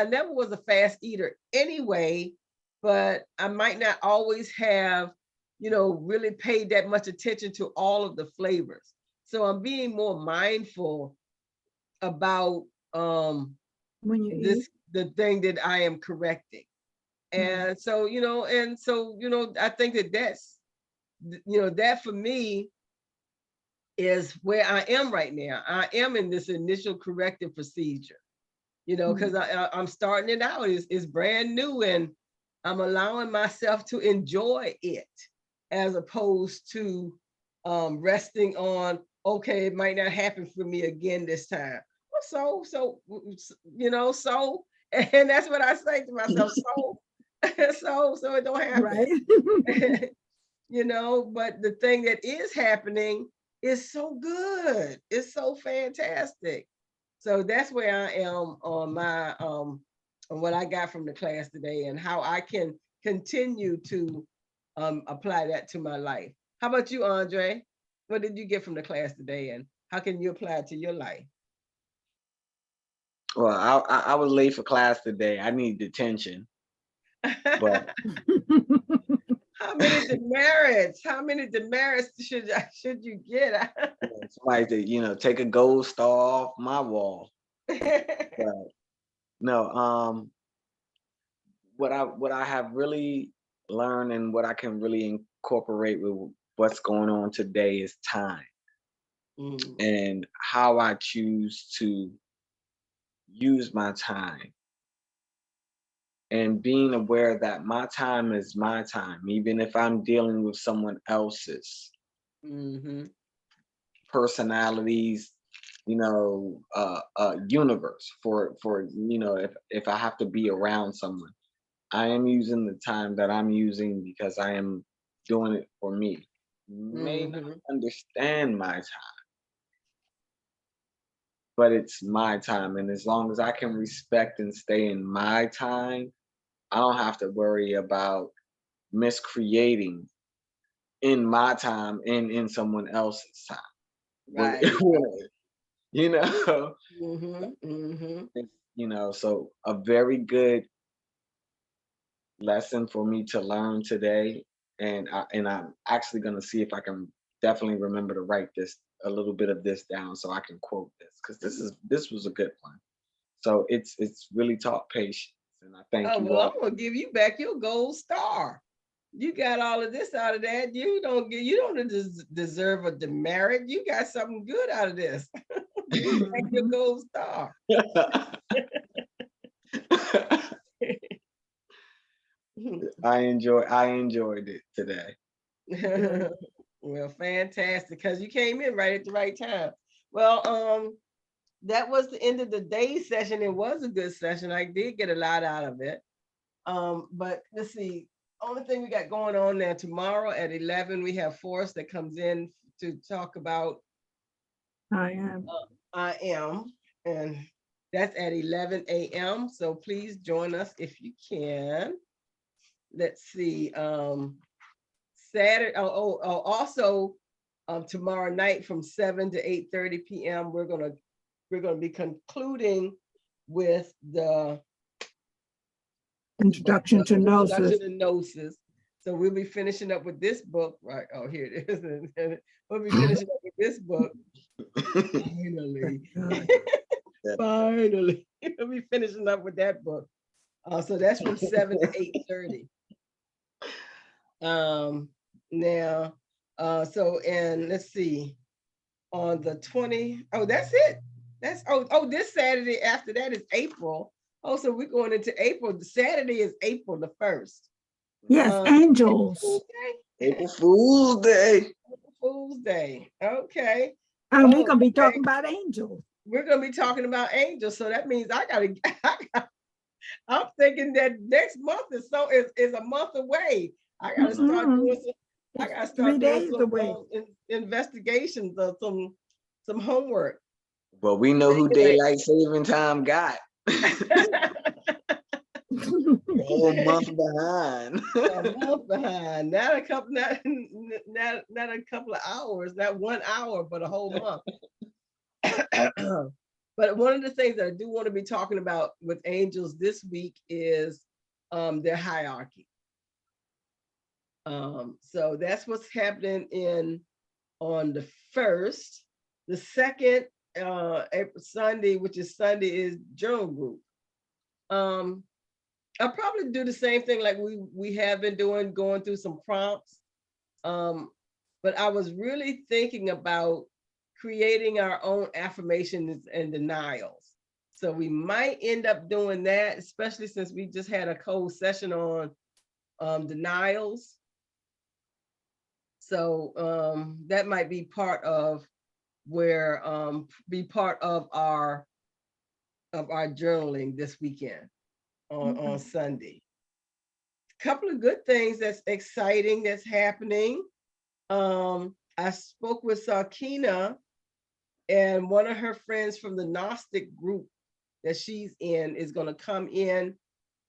never was a fast eater anyway, but I might not always have, really paid that much attention to all of the flavors. So I'm being more mindful about when you eat the thing that I am correcting. And so, I think that's, that for me is where I am right now. I am in this initial corrective procedure, because I'm starting it out. It's brand new, and I'm allowing myself to enjoy it, as opposed to resting on, okay, it might not happen for me again this time. Well, so and that's what I say to myself. So it don't happen. Right. But the thing that is happening is so good. It's so fantastic. So that's where I am on my on what I got from the class today, and how I can continue to apply that to my life. How about you, Andre? What did you get from the class today, and how can you apply it to your life? Well, I was late for class today. I need detention. But How many demerits? How many demerits should you get? somebody to, take a gold star off my wall. But no, what I have really learned, and what I can really incorporate with what's going on today, is time. And how I choose to use my time, and being aware that my time is my time, even if I'm dealing with someone else's personalities, universe, for if I have to be around someone, I am using the time that I'm using because I am doing it for me. May not understand my time, but it's my time. And as long as I can respect and stay in my time, I don't have to worry about miscreating in my time and in someone else's time. Right. you know. You know, so a very good lesson for me to learn today, and I'm actually going to see if I can definitely remember to write this a little bit of this down so I can quote this, because this was a good one. So it's really taught patience, and I thank Oh, you well, all. I'm gonna give you back your gold star. You got all of this out of that. You don't deserve a demerit. You got something good out of this. Give you back your gold star. I enjoyed it today. Good. Well, fantastic, because you came in right at the right time. Well, that was the end of the day session. It was a good session. I did get a lot out of it. But let's see. Only thing we got going on there tomorrow at 11, we have Forrest that comes in to talk about I am. I am, and that's at 11 a.m. So please join us if you can. Let's see. Saturday. Also, tomorrow night from 7 to 8:30 p.m. We're gonna be concluding with the Introduction to Gnosis. introduction to Gnosis. So we'll be finishing up with this book, right? Oh, here it is. We'll be finishing up with this book. Finally. Finally. We'll be finishing up with that book. So that's from 7 to 8:30. Now, and let's see, on the 20, that's it. That's this Saturday after that is April. Oh, so we're going into April. The Saturday is April the 1st. Yes, angels. April Fool's Day. April Fool's Day. Okay. And we're gonna be talking about angels. We're gonna be talking about angels. So that means I'm thinking that next month is a month away. I gotta start doing some. I gotta start doing some investigations or some homework. Well, we know who daylight saving time got. A whole month behind. A month behind. Not a couple of hours, not 1 hour, but a whole month. But one of the things that I do want to be talking about with angels this week is their hierarchy. So that's what's happening on the 1st. The 2nd, April Sunday, which is Sunday, is journal group. I'll probably do the same thing like we have been doing, going through some prompts. But I was really thinking about creating our own affirmations and denials. So we might end up doing that, especially since we just had a cold session on denials. So that might be part of our journaling this weekend on Sunday. A couple of good things that's exciting that's happening. I spoke with Sakina, and one of her friends from the Gnostic group that she's in is going to come in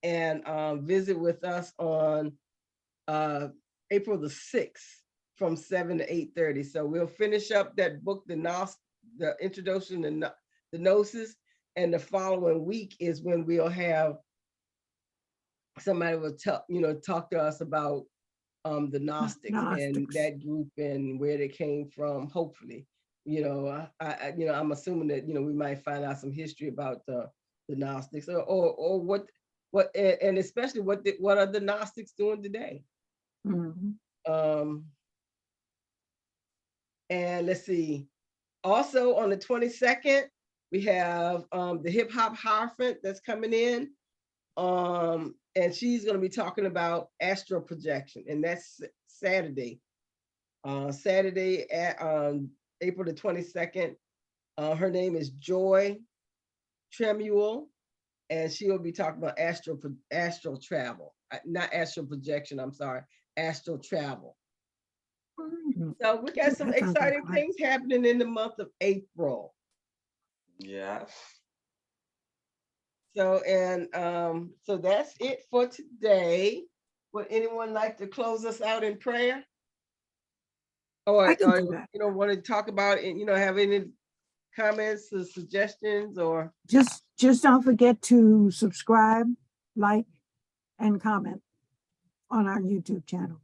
and visit with us on April the 6th from 7 to 8:30. So we'll finish up that book, the introduction to the Gnosis, and the following week is when we'll have somebody will talk to us about the Gnostics and that group and where they came from. Hopefully, I'm assuming that we might find out some history about the Gnostics or what and especially what are the Gnostics doing today. And let's see. Also on the 22nd, we have the Hip Hop Hierophant that's coming in. And she's going to be talking about astral projection, and that's Saturday. Saturday at April the 22nd. Her name is Joy Tremuel, and she will be talking about astral travel, not astral projection. I'm sorry, astral travel. So we got some exciting things happening in the month of April. Yes. So so that's it for today. Would anyone like to close us out in prayer? Or want to talk about it, have any comments or suggestions or? Just don't forget to subscribe, like, and comment on our YouTube channel.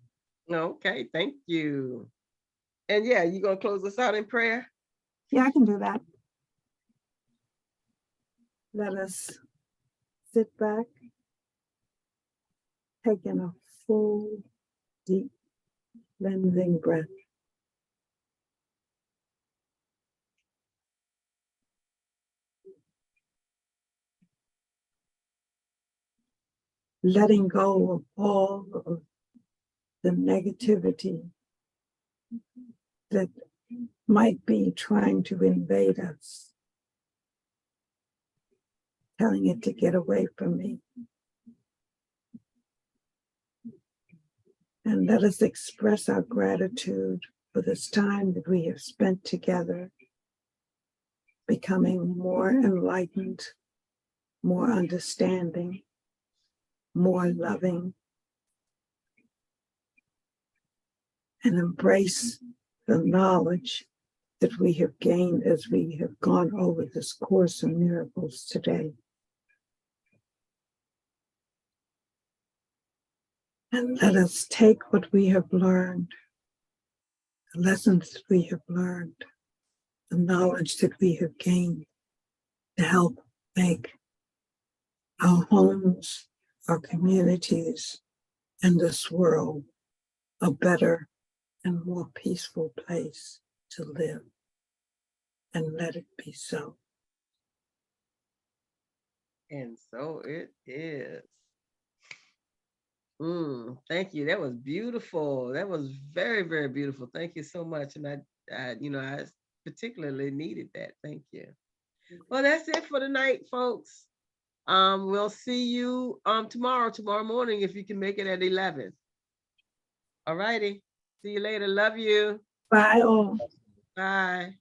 Okay, thank you. And yeah, you gonna close us out in prayer? Yeah, I can do that. Let us sit back, taking a full, deep, cleansing breath. Letting go of all of the negativity that might be trying to invade us, telling it to get away from me. And let us express our gratitude for this time that we have spent together, becoming more enlightened, more understanding, more loving, and embrace the knowledge that we have gained as we have gone over this course of miracles today. And let us take what we have learned, the lessons that we have learned, the knowledge that we have gained to help make our homes, our communities, and this world a better and more peaceful place to live. And let it be so. And so it is. Thank you. That was beautiful. That was very, very beautiful. Thank you so much. And I particularly needed that. Thank you. Well, that's it for tonight, folks. We'll see you tomorrow morning if you can make it at 11. All righty. See you later. Love you. Bye all. Bye.